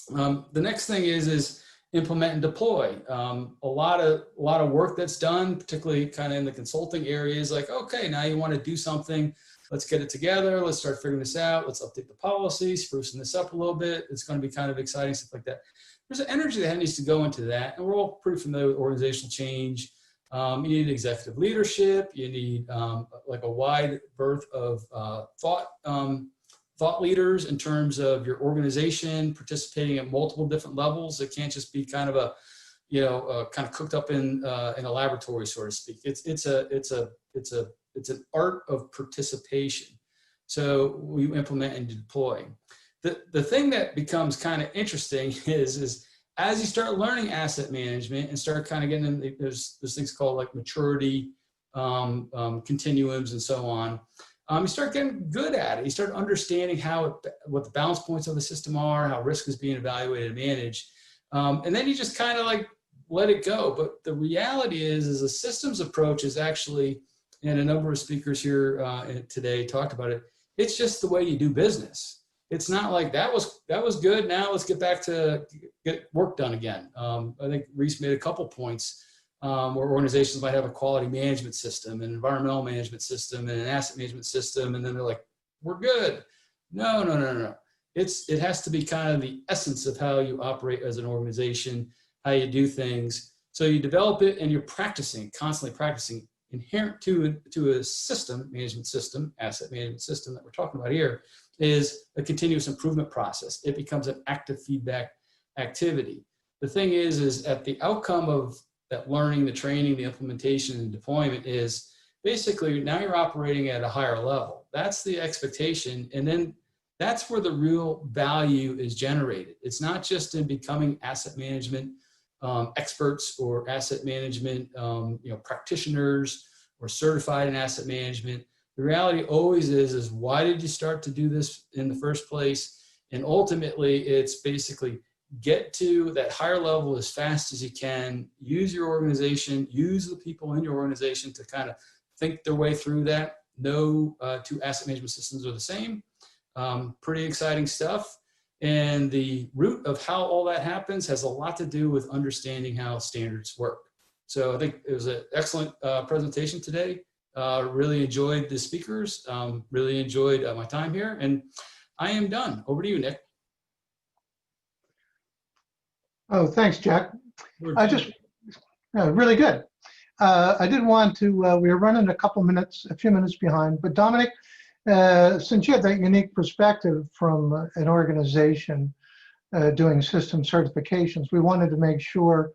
Speaker 7: The next thing is implement and deploy. A lot of work that's done, particularly kind of in the consulting area, is like, okay, now you want to do something. Let's get it together. Let's start figuring this out. Let's update the policy, sprucing this up a little bit. It's going to be kind of exciting, stuff like that. There's an energy that needs to go into that. And we're all pretty familiar with organizational change. You need executive leadership. You need like a wide berth of thought leaders in terms of your organization participating at multiple different levels. It can't just be kind of a, kind of cooked up in a laboratory, so to speak. It's an art of participation. So we implement and deploy. The thing that becomes kind of interesting is as you start learning asset management and start kind of getting in, there's things called like maturity continuums and so on. You start getting good at it. You start understanding what the balance points of the system are, how risk is being evaluated and managed. And then you just kind of like let it go. But the reality is a systems approach is actually, and a number of speakers here today talked about it, it's just the way you do business. It's not like that was good. Now let's get back to get work done again. I think Reese made a couple points. Where organizations might have a quality management system, an environmental management system, and an asset management system, and then they're like, we're good. No. It has to be kind of the essence of how you operate as an organization, how you do things. So you develop it and you're practicing, constantly practicing. Inherent to a system, management system, asset management system that we're talking about here, is a continuous improvement process. It becomes an active feedback activity. The thing is at the outcome of that learning, the training, the implementation, and deployment is basically now you're operating at a higher level. That's the expectation. And then that's where the real value is generated. It's not just in becoming asset management experts or asset management practitioners or certified in asset management. The reality always is why did you start to do this in the first place? And ultimately, it's basically get to that higher level as fast as you can, use your organization, use the people in your organization to kind of think their way through that. No two asset management systems are the same. Pretty exciting stuff. And the root of how all that happens has a lot to do with understanding how standards work. So I think it was an excellent presentation today. Really enjoyed the speakers, really enjoyed my time here, and I am done. Over to you, Nick.
Speaker 2: Oh, thanks, Jack. Really good. I did want to, we were running a few minutes behind, but Dominic, since you have that unique perspective from an organization doing system certifications, we wanted to make sure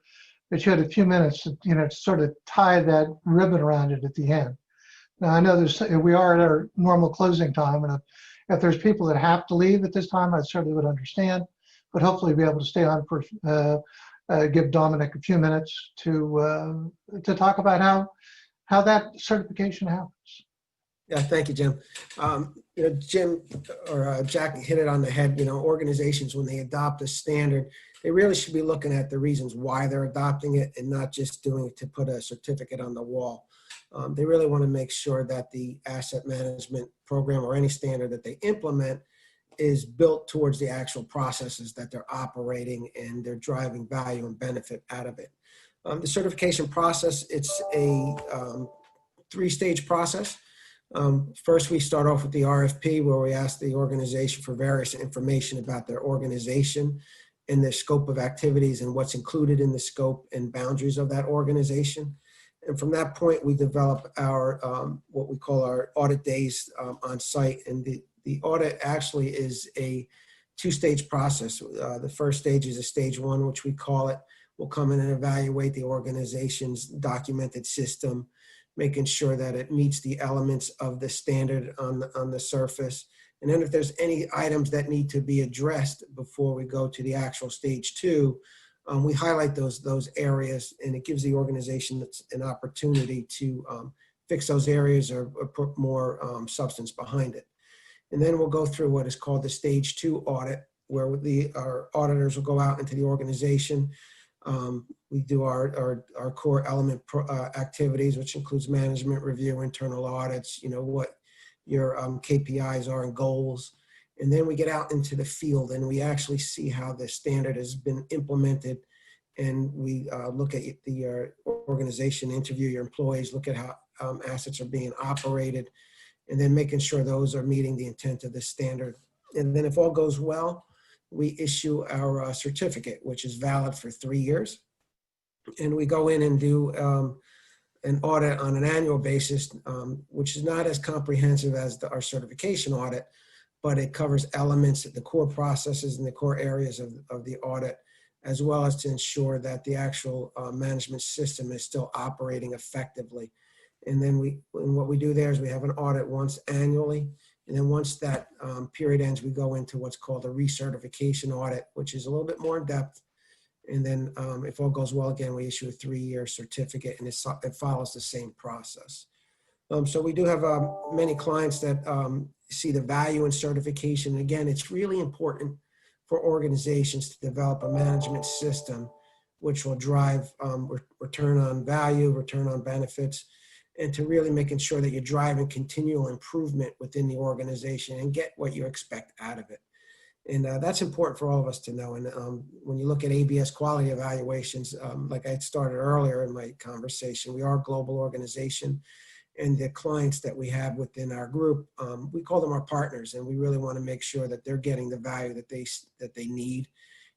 Speaker 2: that you had a few minutes to sort of tie that ribbon around it at the end. Now, I know we are at our normal closing time, and if there's people that have to leave at this time, I certainly would understand. But hopefully be able to stay on for, give Dominic a few minutes to talk about how that certification happens.
Speaker 1: Yeah, thank you, Jim. Jim or Jack hit it on the head. Organizations, when they adopt a standard, they really should be looking at the reasons why they're adopting it and not just doing it to put a certificate on the wall. They really want to make sure that the asset management program or any standard that they implement is built towards the actual processes that they're operating and they're driving value and benefit out of it. The certification process, it's a three-stage process. First, we start off with the RFP, where we ask the organization for various information about their organization and the scope of activities and what's included in the scope and boundaries of that organization. And from that point, we develop our, what we call our audit days on site. And the audit actually is a two-stage process. The first stage is a stage one, which we call it. We'll come in and evaluate the organization's documented system, making sure that it meets the elements of the standard on the surface. And then if there's any items that need to be addressed before we go to the actual stage two, we highlight those areas, and it gives the organization an opportunity to fix those areas or put more substance behind it. And then we'll go through what is called the stage two audit, where our auditors will go out into the organization. We do our core element activities, which includes management review, internal audits, what your KPIs are and goals. And then we get out into the field and we actually see how the standard has been implemented. And we look at the organization, interview your employees, look at how assets are being operated, and then making sure those are meeting the intent of the standard. And then if all goes well, we issue our certificate, which is valid for 3 years. And we go in and do an audit on an annual basis, which is not as comprehensive as our certification audit, but it covers elements, the core processes and the core areas of the audit, as well as to ensure that the actual management system is still operating effectively. And then what we do there is we have an audit once annually. And then once that period ends, we go into what's called a recertification audit, which is a little bit more in depth. And then if all goes well, again, we issue a 3-year certificate, and it follows the same process. So we do have many clients that see the value in certification. And again, it's really important for organizations to develop a management system which will drive return on value, return on benefits, and to really making sure that you're driving continual improvement within the organization and get what you expect out of it. And that's important for all of us to know. And when you look at ABS quality evaluations, like I started earlier in my conversation, we are a global organization. And the clients that we have within our group, we call them our partners, and we really want to make sure that they're getting the value that they need,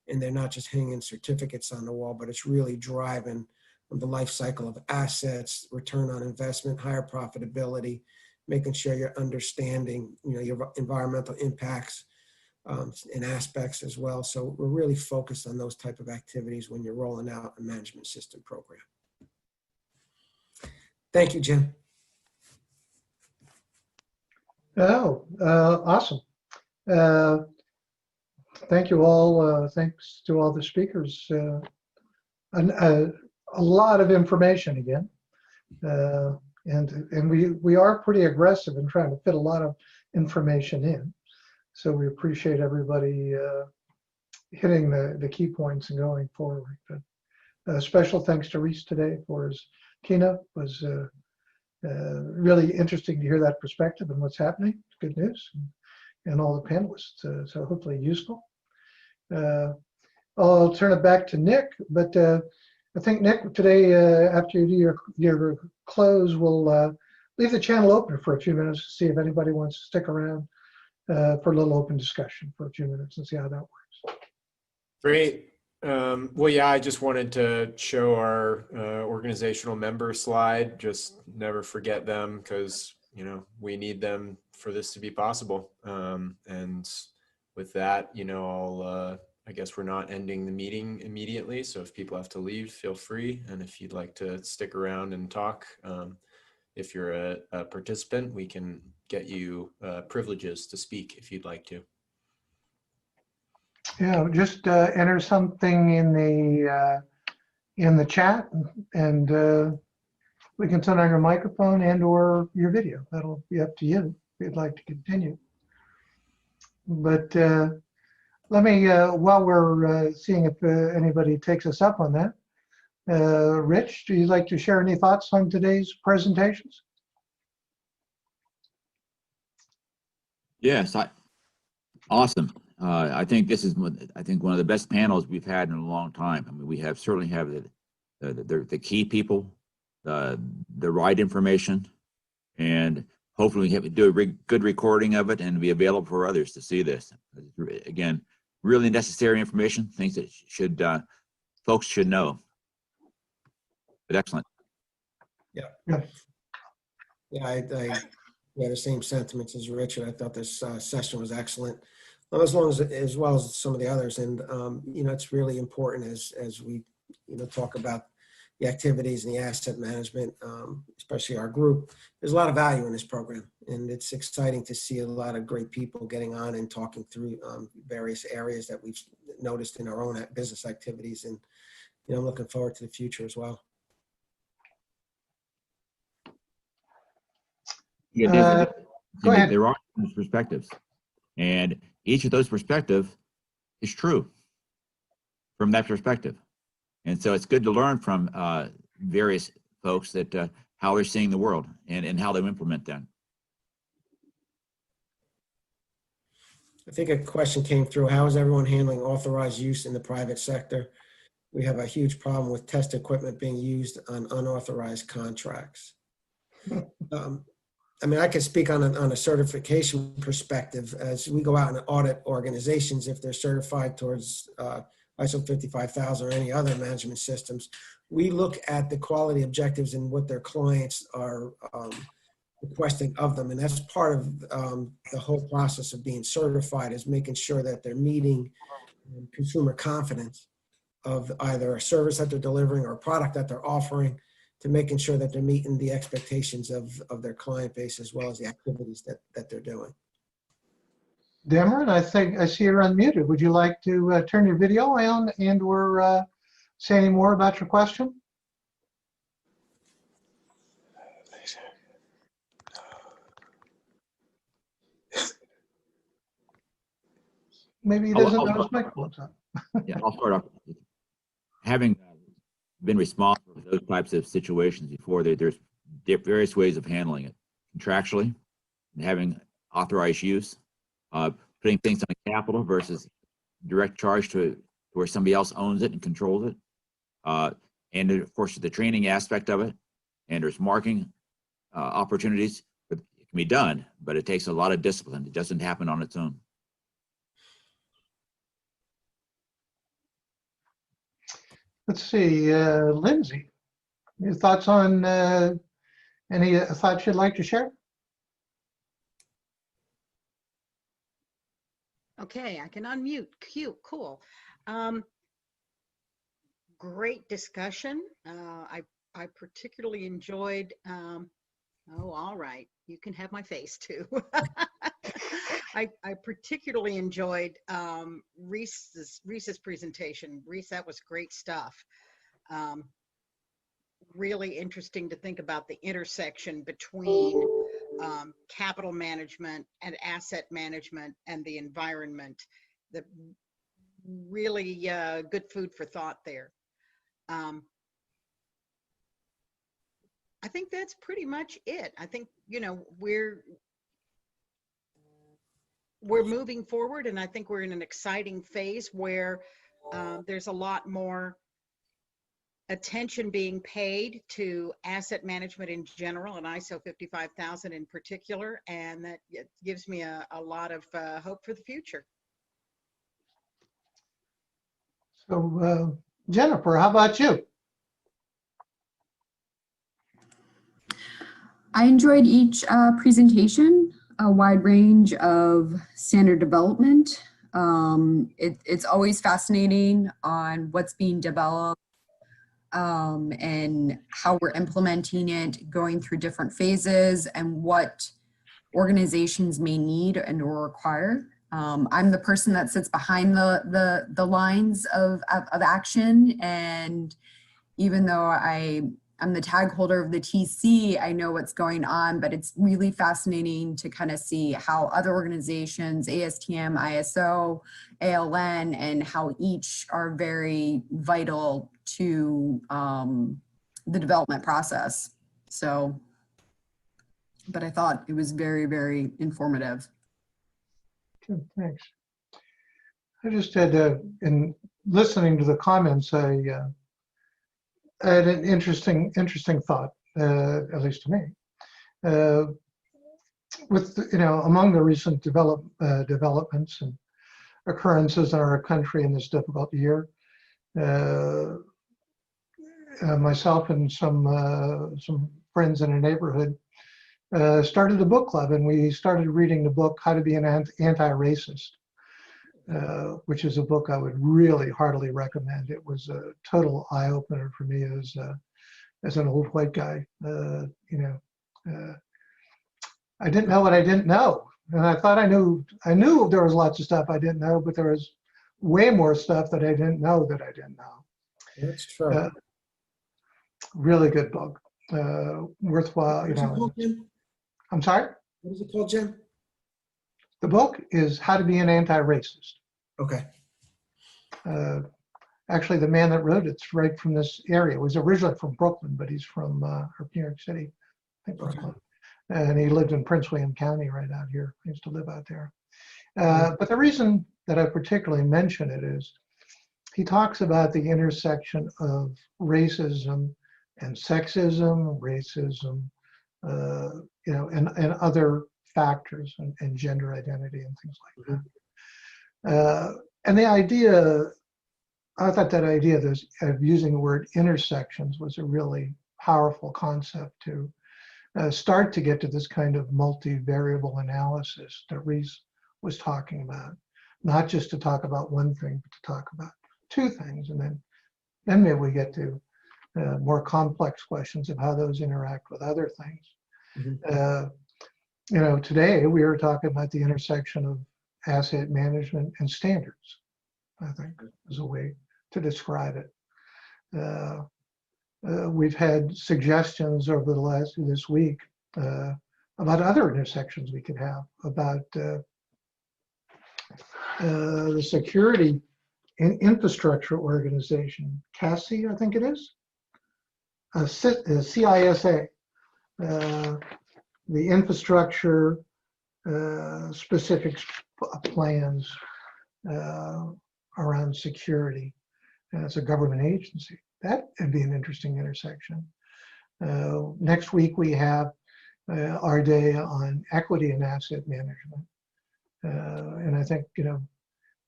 Speaker 1: and they're not just hanging certificates on the wall, but it's really driving the life cycle of assets, return on investment, higher profitability, making sure you're understanding, your environmental impacts and aspects as well. So we're really focused on those type of activities when you're rolling out a management system program. Thank you, Jim.
Speaker 2: Oh, awesome. Thank you all. Thanks to all the speakers. A lot of information again. And we are pretty aggressive in trying to fit a lot of information in. So we appreciate everybody hitting the key points and going forward. But special thanks to Reese today for his keynote. It was really interesting to hear that perspective and what's happening. It's good news. And all the panelists, so hopefully useful. I'll turn it back to Nick, but I think, Nick, today, after you do your close, we'll leave the channel open for a few minutes to see if anybody wants to stick around for a little open discussion for a few minutes and see how that works.
Speaker 4: Great. Well, yeah, I just wanted to show our organizational member slide. Just never forget them, because we need them for this to be possible. And with that, I guess we're not ending the meeting immediately. So if people have to leave, feel free. And if you'd like to stick around and talk, if you're a participant, we can get you privileges to speak if you'd like to.
Speaker 2: Yeah, just enter something in the chat, and we can turn on your microphone and/or your video. That'll be up to you if you'd like to continue. But let me, while we're seeing if anybody takes us up on that, Rich, do you like to share any thoughts on today's presentations?
Speaker 5: Yes, awesome. I think this is one of the best panels we've had in a long time. I mean, we certainly have the key people, the right information, and hopefully we do a good recording of it and be available for others to see this. Again, really necessary information, things that should folks should know. But excellent.
Speaker 1: Yeah, I yeah, the same sentiments as Richard. I thought this session was excellent, well, as well as some of the others. And you know, it's really important as we talk about the activities and the asset management, especially our group. There's a lot of value in this program, and it's exciting to see a lot of great people getting on and talking through various areas that we've noticed in our own business activities. And I'm looking forward to the future as well.
Speaker 5: Yeah,
Speaker 2: Go ahead.
Speaker 5: there are perspectives, and each of those perspectives is true from that perspective. And so it's good to learn from various folks that how they're seeing the world and how they implement them.
Speaker 1: I think a question came through: how is everyone handling authorized use in the private sector? We have a huge problem with test equipment being used on unauthorized contracts. I mean, I could speak on a certification perspective. As we go out and audit organizations, if they're certified towards ISO 55000 or any other management systems, we look at the quality objectives and what their clients are requesting of them. And that's part of the whole process of being certified, is making sure that they're meeting consumer confidence of either a service that they're delivering or a product that they're offering, to making sure that they're meeting the expectations of their client base as well as the activities that they're doing.
Speaker 2: Dameron, I think I see you're unmuted. Would you like to turn your video on and/or say any more about your question? Maybe he doesn't know his microphone's on.
Speaker 5: Yeah, I'll start off. Having been responsible for those types of situations before, there's various ways of handling it. Contractually, and having authorized use, putting things on capital versus direct charge to where somebody else owns it and controls it. And of course, the training aspect of it, and there's marking opportunities. It can be done, but it takes a lot of discipline. It doesn't happen on its own.
Speaker 2: Let's see, Lindsay, your thoughts on any thoughts you'd like to share?
Speaker 3: Okay, I can unmute. Cute, cool. Great discussion. I particularly enjoyed. Oh, all right. You can have my face too. I particularly enjoyed Reese's presentation. Reese, that was great stuff. Really interesting to think about the intersection between capital management and asset management and the environment. The really good food for thought there. I think that's pretty much it. I think, we're moving forward, and I think we're in an exciting phase where there's a lot more attention being paid to asset management in general and ISO 55000 in particular, and that gives me a lot of hope for the future.
Speaker 2: So Jennifer, how about you?
Speaker 6: I enjoyed each presentation, a wide range of standard development. It's always fascinating on what's being developed and how we're implementing it, going through different phases and what organizations may need and or require. I'm the person that sits behind the lines of action, and even though I'm the tag holder of the TC, I know what's going on, but it's really fascinating to kind of see how other organizations, ASTM, ISO, ALN, and how each are very vital to the development process. So, but I thought it was very, very informative.
Speaker 2: Good, thanks. I just had, in listening to the comments, I had an interesting thought, at least to me, with among the recent developments and occurrences in our country in this difficult year. Myself and some friends in a neighborhood started a book club, and we started reading the book How to Be an Anti-Racist, which is a book I would really heartily recommend. It was a total eye-opener for me as an old white guy. I didn't know what I didn't know, and I thought I knew there was lots of stuff I didn't know, but there was way more stuff that I didn't know that I didn't know.
Speaker 1: That's true.
Speaker 2: Really good book, worthwhile.
Speaker 1: What's it called, Jim?
Speaker 2: I'm sorry.
Speaker 1: What is it called, Jim?
Speaker 2: The book is How to Be an Anti-Racist.
Speaker 1: Okay.
Speaker 2: Actually, the man that wrote it's right from this area. He was originally from Brooklyn, but he's from New York City, I think Brooklyn. And he lived in Prince William County right out here. I used to live out there. But the reason that I particularly mention it is he talks about the intersection of racism and sexism, racism, and other factors and gender identity and things like that. And the idea, I thought that idea of using the word intersections was a really powerful concept to start to get to this kind of multivariable analysis that Reese was talking about. Not just to talk about one thing, but to talk about two things. And then maybe we get to more complex questions of how those interact with other things. Today we were talking about the intersection of asset management and standards, I think is a way to describe it. We've had suggestions over this week about other intersections we could have, about the security infrastructure organization, CASI, I think it is, CISA, the infrastructure specific plans around security. And it's a government agency. That would be an interesting intersection. Next week we have our day on equity and asset management. And I think,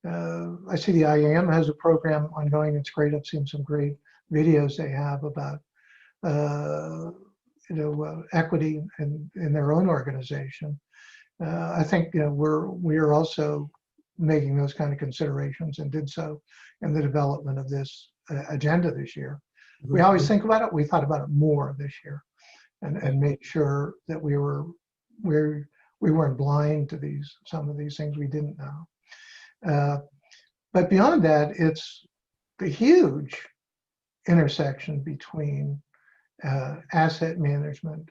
Speaker 2: I see the IAM has a program ongoing. It's great. I've seen some great videos they have about, equity in their own organization. I think, we are also making those kind of considerations and did so in the development of this agenda this year. We always think about it. We thought about it more this year and made sure that we weren't blind to some of these things we didn't know. But beyond that, it's the huge intersection between asset management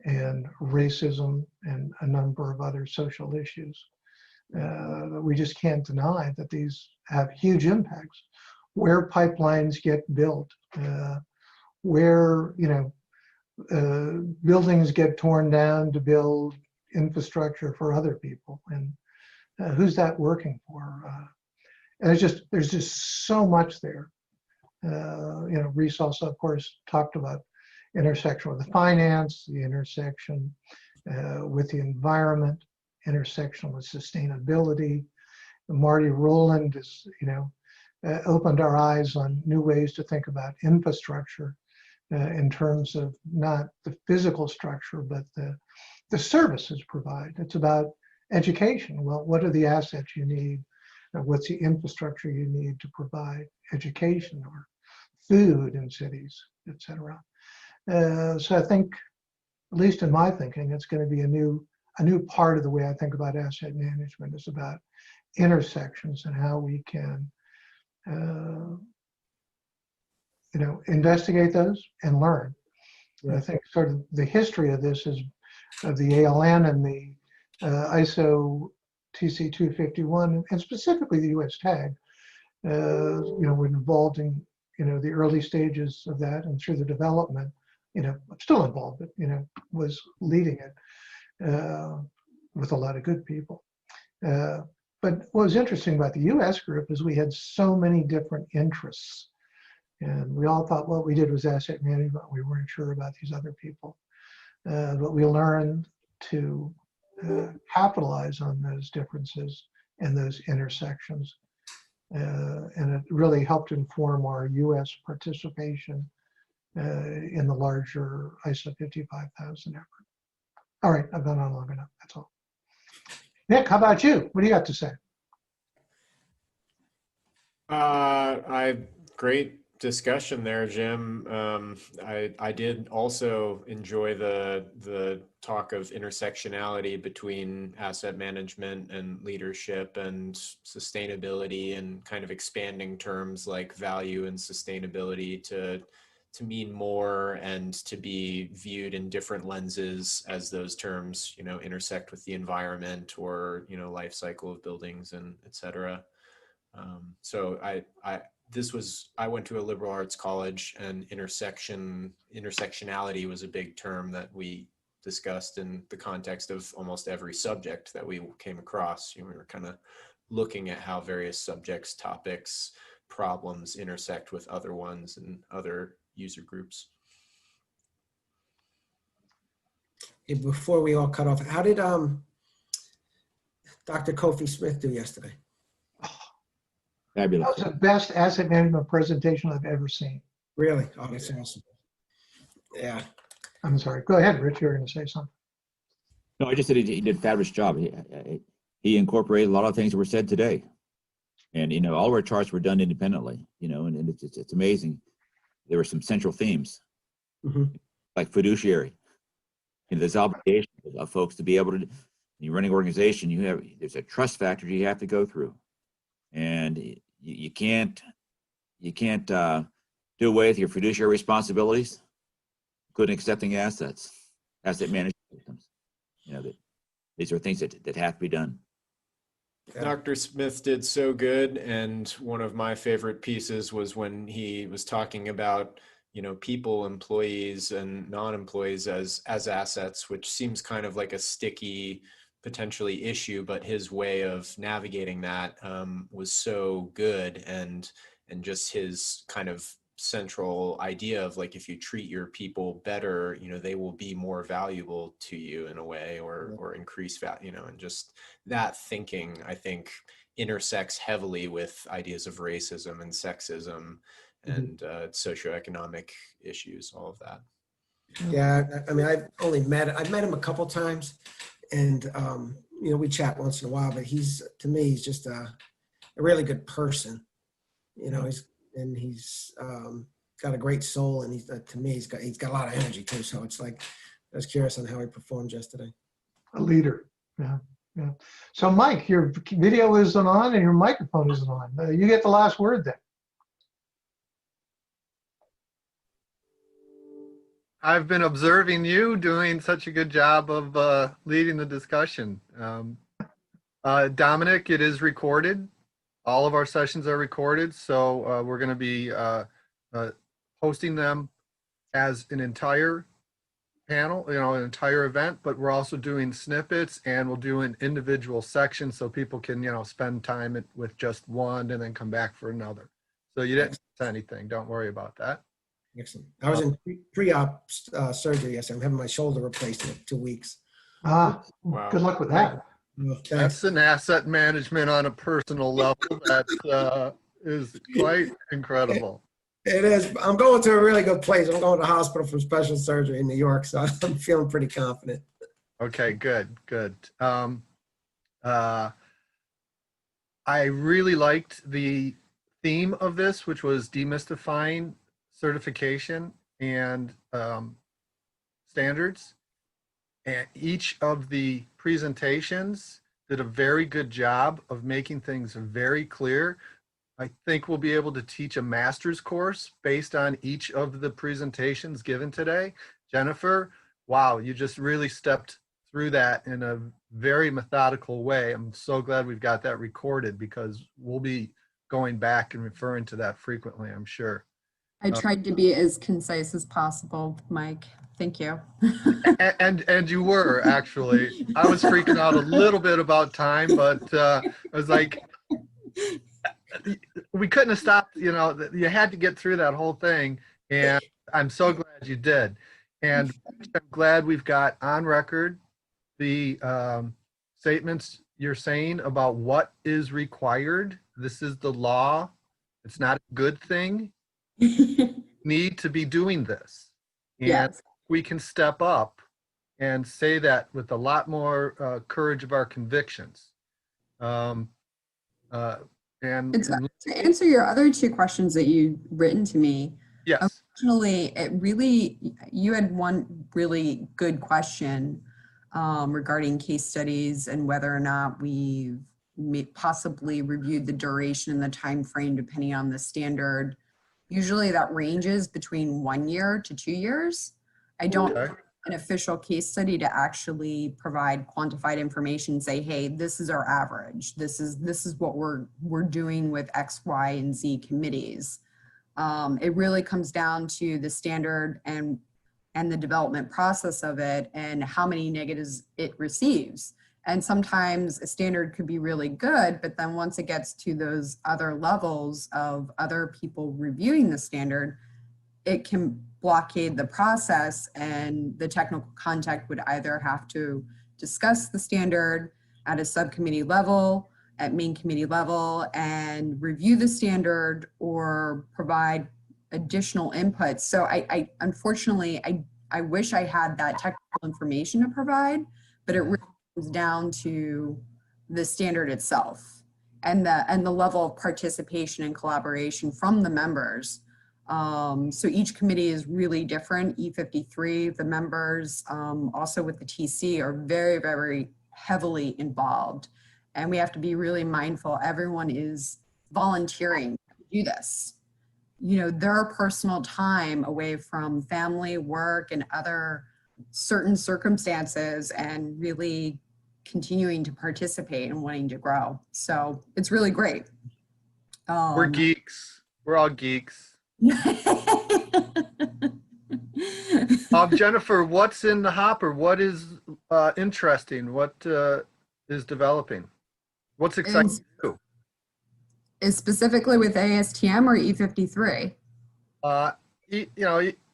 Speaker 2: and racism and a number of other social issues. We just can't deny that these have huge impacts. Where pipelines get built, where buildings get torn down to build infrastructure for other people, and who's that working for? And there's just so much there. Reese also, of course, talked about intersection with the finance, the intersection with the environment, intersection with sustainability. Marty Rowland is, opened our eyes on new ways to think about infrastructure in terms of not the physical structure, but the services provided. It's about education. Well, what are the assets you need? What's the infrastructure you need to provide education or food in cities, et cetera? So I think, at least in my thinking, it's going to be a new part of the way I think about asset management. Is about intersections and how we can investigate those and learn. Yeah. I think sort of the history of this is of the ALN and the ISO TC 251, and specifically the US TAG, were involved in, the early stages of that, and through the development, I'm still involved, but, was leading it with a lot of good people. But what was interesting about the US group is we had so many different interests. And we all thought what we did was asset management. We weren't sure about these other people. But we learned to capitalize on those differences and those intersections. And it really helped inform our U.S. participation in the larger ISO 55000 effort. All right, I've gone on long enough. That's all. Nick, how about you? What do you got to say?
Speaker 4: Great discussion there, Jim. I did also enjoy the talk of intersectionality between asset management and leadership and sustainability, and kind of expanding terms like value and sustainability to mean more and to be viewed in different lenses as those terms, you know, intersect with the environment or, you know, life cycle of buildings and et cetera. So I went to a liberal arts college, and intersectionality was a big term that we discussed in the context of almost every subject that we came across. You know, we were kind of looking at how various subjects, topics, problems intersect with other ones and other user groups.
Speaker 1: Hey, before we all cut off, how did Dr. Kofi Smith do yesterday?
Speaker 5: Fabulous.
Speaker 2: That was the best asset management presentation I've ever seen.
Speaker 1: Really? Oh, that's awesome. Yeah.
Speaker 2: I'm sorry. Go ahead, Rich. You were going to say something.
Speaker 5: No, I just said he did a fabulous job. He incorporated a lot of things that were said today. And, you know, all of our charts were done independently, you know, and it's amazing. There were some central themes, like fiduciary. You know, there's obligation of folks to be able to, when you're running an organization, there's a trust factor you have to go through. And you can't do away with your fiduciary responsibilities, including accepting assets, asset management systems. You know, these are things that have to be done.
Speaker 1: Yeah.
Speaker 4: Dr. Smith did so good, and one of my favorite pieces was when he was talking about, you know, people, employees, and non-employees as assets, which seems kind of like a sticky, potentially issue, but his way of navigating that was so good, and just his kind of central idea of, like, if you treat your people better, you know, they will be more valuable to you in a way, or increase value, you know, and just that thinking, I think, intersects heavily with ideas of racism and sexism and socioeconomic issues, all of that.
Speaker 1: Yeah, I mean, I've met him a couple times, and you know, we chat once in a while, but to me, he's just a really good person. You know, he's got a great soul, and to me, he's got a lot of energy too. So it's like, I was curious on how he performed yesterday.
Speaker 2: A leader. Yeah. Yeah. So Mike, your video isn't on and your microphone isn't on. You get the last word then.
Speaker 8: I've been observing you doing such a good job of leading the discussion. Dominic, it is recorded. All of our sessions are recorded, so we're going to be hosting them as an entire panel, you know, an entire event, but we're also doing snippets, and we'll do an individual section so people can, you know, spend time with just one and then come back for another. So you didn't miss anything. Don't worry about that.
Speaker 1: Excellent. I was in pre-op surgery yesterday. I'm having my shoulder replaced in 2 weeks.
Speaker 2: Wow. Good luck with that.
Speaker 1: Oh,
Speaker 8: That's
Speaker 1: thanks.
Speaker 8: an asset management on a personal level that is quite incredible.
Speaker 1: It is. I'm going to a really good place. I'm going to hospital for special surgery in New York, so I'm feeling pretty confident.
Speaker 8: Okay, good. I really liked the theme of this, which was demystifying certification and standards. And each of the presentations did a very good job of making things very clear. I think we'll be able to teach a master's course based on each of the presentations given today. Jennifer, wow, you just really stepped through that in a very methodical way. I'm so glad we've got that recorded, because we'll be going back and referring to that frequently, I'm sure.
Speaker 6: I tried to be as concise as possible, Mike. Thank you.
Speaker 8: And you were, actually. I was freaking out a little bit about time, but I was like, we couldn't have stopped, you know, you had to get through that whole thing, and I'm so glad you did. And I'm glad we've got on record the statements you're saying about what is required. This is the law. It's not a good thing. Need to be doing this. And
Speaker 6: Yes.
Speaker 8: we can step up and say that with a lot more courage of our convictions. Um, and
Speaker 6: To answer your other two questions that you'd written to me,
Speaker 8: yes,
Speaker 6: unfortunately, you had one really good question regarding case studies and whether or not we've possibly reviewed the duration and the time frame depending on the standard. Usually that ranges between 1 year to 2 years. I don't
Speaker 8: okay.
Speaker 6: have an official case study to actually provide quantified information, say, hey, this is our average. This is what we're doing with X, Y, and Z committees. It really comes down to the standard and the development process of it and how many negatives it receives. And sometimes a standard could be really good, but then once it gets to those other levels of other people reviewing the standard, it can blockade the process, and the technical contact would either have to discuss the standard at a subcommittee level, at main committee level, and review the standard or provide additional input. So I unfortunately, I wish I had that technical information to provide, but it really comes down to the standard itself and the level of participation and collaboration from the members. So each committee is really different. E53, the members, also with the TC, are very, very heavily involved. And we have to be really mindful. Everyone is volunteering to do this. You know, their personal time away from family, work, and other certain circumstances, and really continuing to participate and wanting to grow. So it's really great.
Speaker 8: We're geeks. We're all geeks. Jennifer, what's in the hopper? What is interesting? What is developing? What's exciting too?
Speaker 6: Is specifically with ASTM or E53?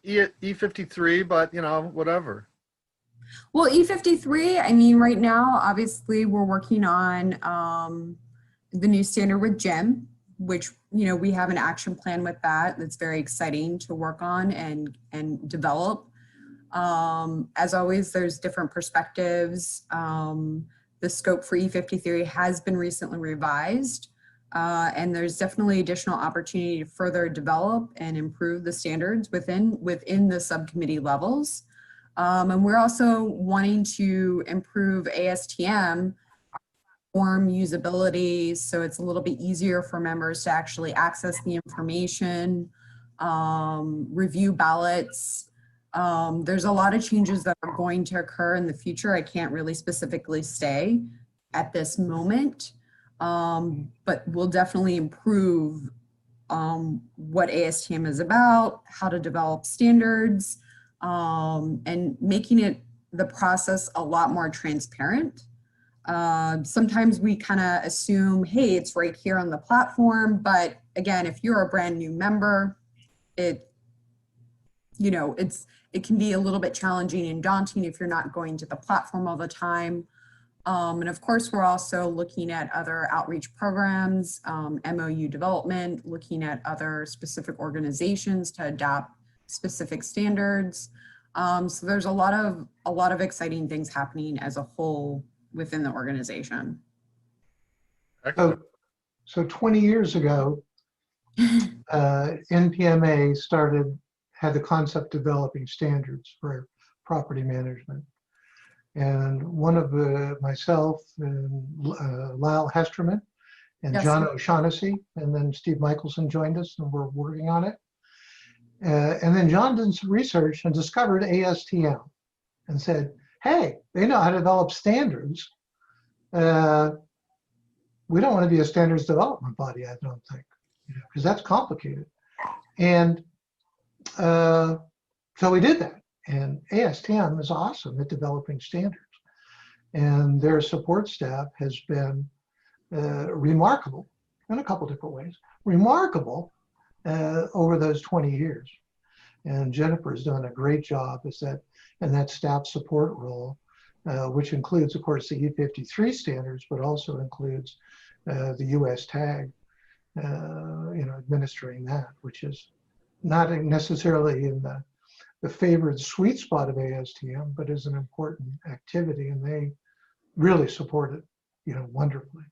Speaker 8: E53, but whatever.
Speaker 6: Well, E53, I mean, right now, obviously, we're working on the new standard with Jim, which, we have an action plan with that. That's very exciting to work on and develop. As always, there's different perspectives. The scope for E53 has been recently revised, and there's definitely additional opportunity to further develop and improve the standards within the subcommittee levels. And we're also wanting to improve ASTM form usability, so it's a little bit easier for members to actually access the information, review ballots. There's a lot of changes that are going to occur in the future. I can't really specifically say at this moment, but we'll definitely improve what ASTM is about, how to develop standards, and making the process a lot more transparent. Sometimes we kind of assume, hey, it's right here on the platform. But again, if you're a brand new member, it can be a little bit challenging and daunting if you're not going to the platform all the time. And of course, we're also looking at other outreach programs, MOU development, looking at other specific organizations to adopt specific standards. So there's a lot of exciting things happening as a whole within the organization.
Speaker 2: So 20 years ago, NPMA had the concept developing standards for property management. And one of myself and Lyle Hesterman and
Speaker 6: Yes.
Speaker 2: John O'Shaughnessy, and then Steve Michelson joined us, and we're working on it. And then John did some research and discovered ASTM and said, hey, they know how to develop standards. We don't want to be a standards development body, I don't think, because that's complicated. And so we did that. And ASTM is awesome at developing standards. And their support staff has been remarkable in a couple different ways, remarkable over those 20 years. And Jennifer's done a great job in that staff support role which includes, of course, the E53 standards, but also includes the US tag, administering that, which is not necessarily in the favored sweet spot of ASTM, but is an important activity, and they really support it, wonderfully.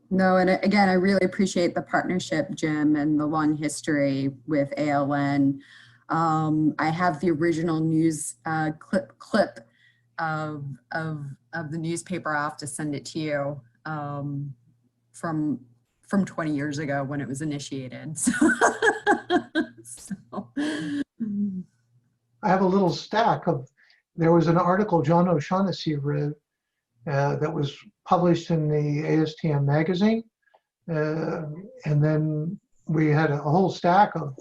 Speaker 6: No, and again, I really appreciate the partnership, Jim, and the long history with ALN. I have the original news clip of the newspaper. I'll have to send it to you from 20 years ago when it was initiated. So.
Speaker 2: I have a little stack of, there was an article John O'Shaughnessy read that was published in the ASTM magazine. And then we had a whole stack of,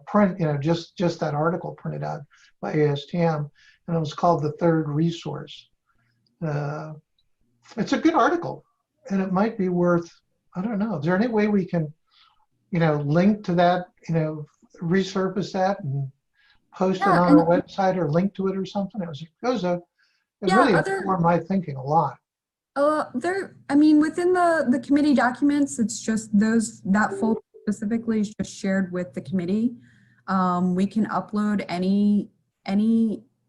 Speaker 2: print, just that article printed out by ASTM, and it was called The Third Resource. It's a good article, and it might be worth, I don't know, is there any way we can, link to that, resurface that and post it on our website or link to it or something? It really informed my thinking a lot.
Speaker 6: Within the committee documents, it's just that folder specifically is just shared with the committee. We can upload any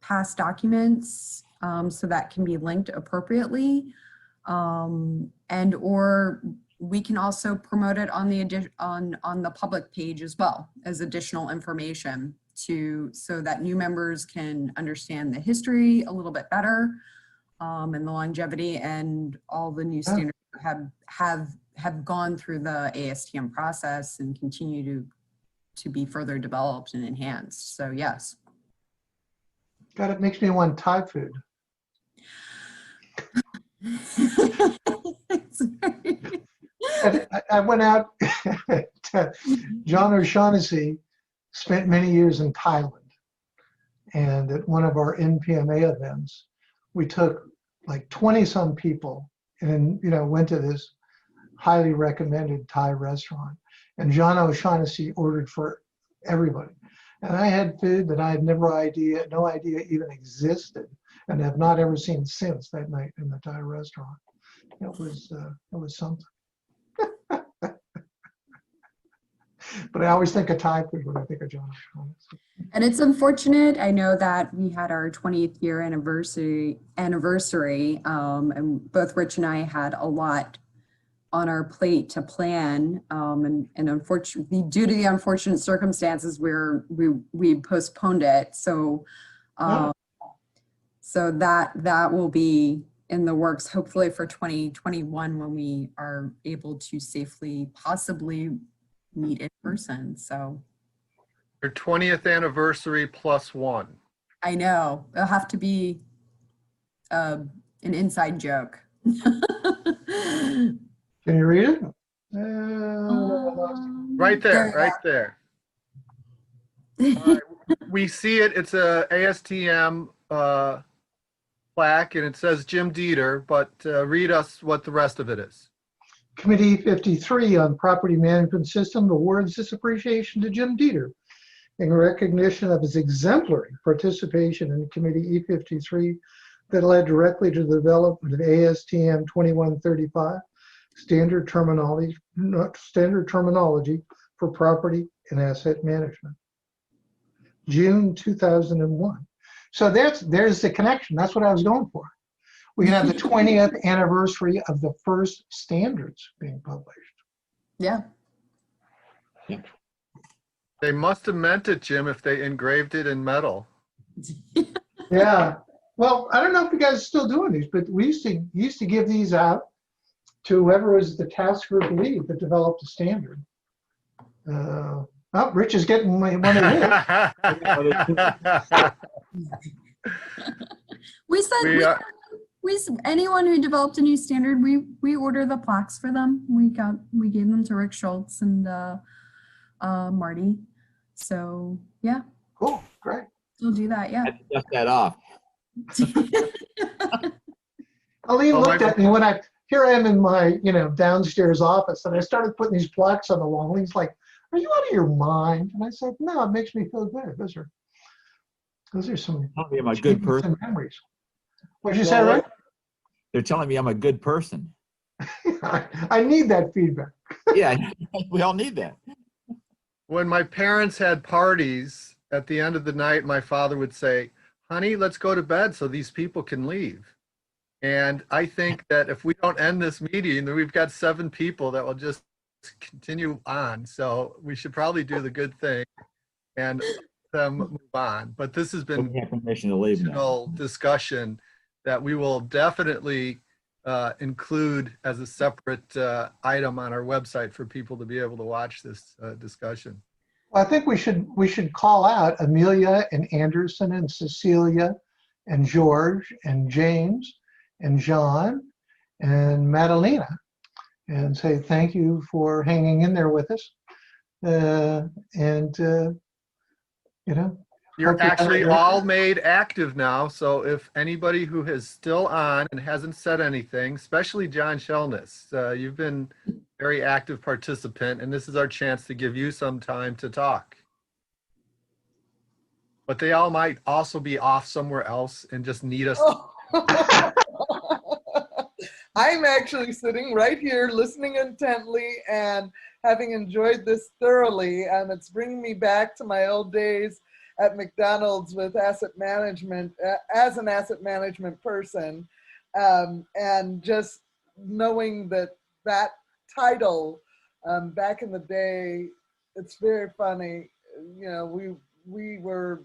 Speaker 6: past documents so that can be linked appropriately, and or we can also promote it on the public page as well as additional information so that new members can understand the history a little bit better, and the longevity, and all the new standards have gone through the ASTM process and continue to be further developed and enhanced. So yes.
Speaker 2: God, it makes me want Thai food. I went out to John O'Shaughnessy spent many years in Thailand, and at one of our NPMA events, we took like 20-some people and went to this highly recommended Thai restaurant, and John O'Shaughnessy ordered for everybody, and I had food that I had no idea even existed, and have not ever seen since that night in the Thai restaurant. It was something. But I always think of Thai food when I think of John O'Shaughnessy.
Speaker 6: And it's unfortunate. I know that we had our 20th year anniversary, and both Rich and I had a lot on our plate to plan. And unfortunately, due to the unfortunate circumstances, we postponed it. So, so that will be in the works, hopefully for 2021, when we are able to safely possibly meet in person. So
Speaker 8: Your 20th anniversary +1.
Speaker 6: I know it'll have to be an inside joke.
Speaker 2: Can you read it?
Speaker 8: Right there, right there. We see it. It's a ASTM plaque, and it says Jim Dieter, but read us what the rest of it is.
Speaker 2: Committee 53 on Property Management System awards this appreciation to Jim Dieter in recognition of his exemplary participation in Committee E53 that led directly to the development of ASTM 2135, standard terminology for property and asset management. June 2001. So there's the connection. That's what I was going for. We can have the 20th anniversary of the first standards being published.
Speaker 6: Yeah.
Speaker 8: They must have meant it, Jim, if they engraved it in metal.
Speaker 2: Yeah. Well, I don't know if you guys are still doing these, but we used to give these out to whoever was the task group lead that developed the standard. Rich is getting one of his.
Speaker 6: Anyone who developed a new standard, we order the plaques for them. We gave them to Rick Schultz and Marty. So yeah.
Speaker 2: Cool, great.
Speaker 6: We'll do that. Yeah.
Speaker 5: Dust that off.
Speaker 2: Aline looked at me when here I am in my downstairs office, and I started putting these plaques on the wall. And he's like, "Are you out of your mind?" And I said, "No, it makes me feel good." Those are Those are some
Speaker 5: Telling me I'm a good
Speaker 2: achievements
Speaker 5: person.
Speaker 2: and memories. What'd you say,
Speaker 8: Well,
Speaker 2: Rick?
Speaker 5: They're telling me I'm a good person.
Speaker 2: I need that feedback.
Speaker 5: Yeah, we all need that.
Speaker 8: when my parents had parties, at the end of the night, my father would say, honey, let's go to bed so these people can leave. And I think that if we don't end this meeting, then we've got 7 people that will just continue on. So we should probably do the good thing and let them move on. But this has been
Speaker 5: We have permission to leave now.
Speaker 8: additional discussion that we will definitely include as a separate item on our website for people to be able to watch this discussion.
Speaker 2: Well, I think we should call out Amelia and Anderson and Cecilia and George and James and John and Madalena and say thank you for hanging in there with us. You know,
Speaker 8: You're
Speaker 2: hope you have
Speaker 8: actually
Speaker 2: a-
Speaker 8: all made active now. So if anybody who is still on and hasn't said anything, especially John Shellness, you've been very active participant, and this is our chance to give you some time to talk. But they all might also be off somewhere else and just need us.
Speaker 9: I'm actually sitting right here listening intently and having enjoyed this thoroughly, and it's bringing me back to my old days at McDonald's with asset management, as an asset management person, and just knowing that that title back in the day, it's very funny. You know, we were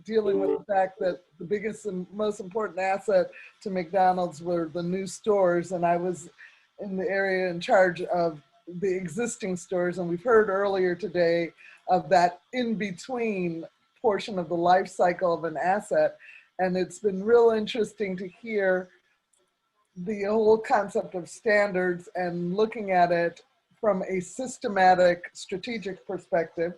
Speaker 9: dealing with the fact that the biggest and most important asset to McDonald's were the new stores, and I was in the area in charge of the existing stores, and we've heard earlier today of that in-between portion of the life cycle of an asset, and it's been real interesting to hear the whole concept of standards and looking at it from a systematic, strategic perspective.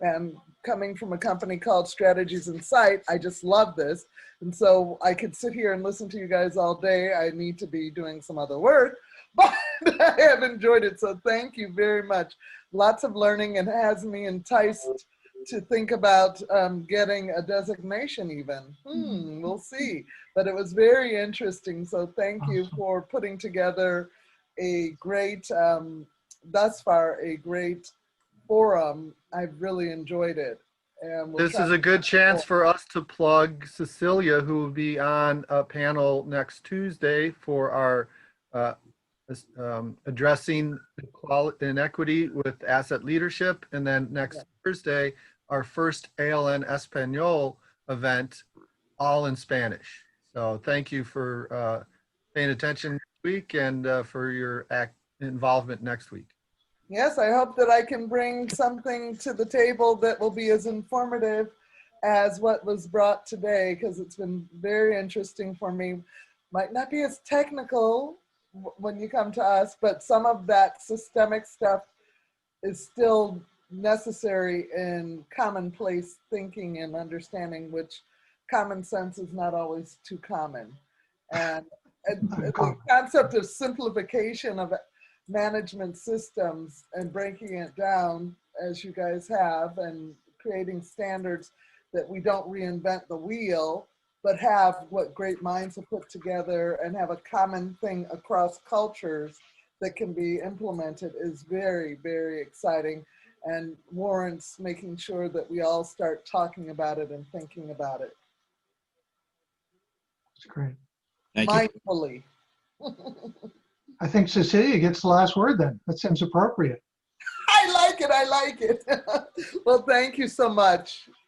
Speaker 9: And coming from a company called Strategies Insight, I just love this. And so I could sit here and listen to you guys all day. I need to be doing some other work, but I have enjoyed it. So thank you very much. Lots of learning, and has me enticed to think about getting a designation even. We'll see. But it was very interesting. So thank you for putting together a great, thus far, a great forum. I've really enjoyed it. And we'll
Speaker 8: This is a good chance for us to plug Cecilia, who will be on a panel next Tuesday for our addressing inequity with asset leadership. And then next Thursday, our first ALN Espanol event, all in Spanish. So thank you for paying attention this week and for your involvement next week.
Speaker 9: Yes, I hope that I can bring something to the table that will be as informative as what was brought today, because it's been very interesting for me. Might not be as technical when you come to us, but some of that systemic stuff is still necessary in commonplace thinking and understanding, which common sense is not always too common. And the concept of simplification of management systems and breaking it down as you guys have, and creating standards that we don't reinvent the wheel, but have what great minds have put together and have a common thing across cultures that can be implemented is very, very exciting, and warrants making sure that we all start talking about it and thinking about it.
Speaker 2: That's great.
Speaker 5: Thank you.
Speaker 9: Mindfully.
Speaker 2: I think Cecilia gets the last word then. That seems appropriate.
Speaker 9: I like it. I like it. Well, thank you so much.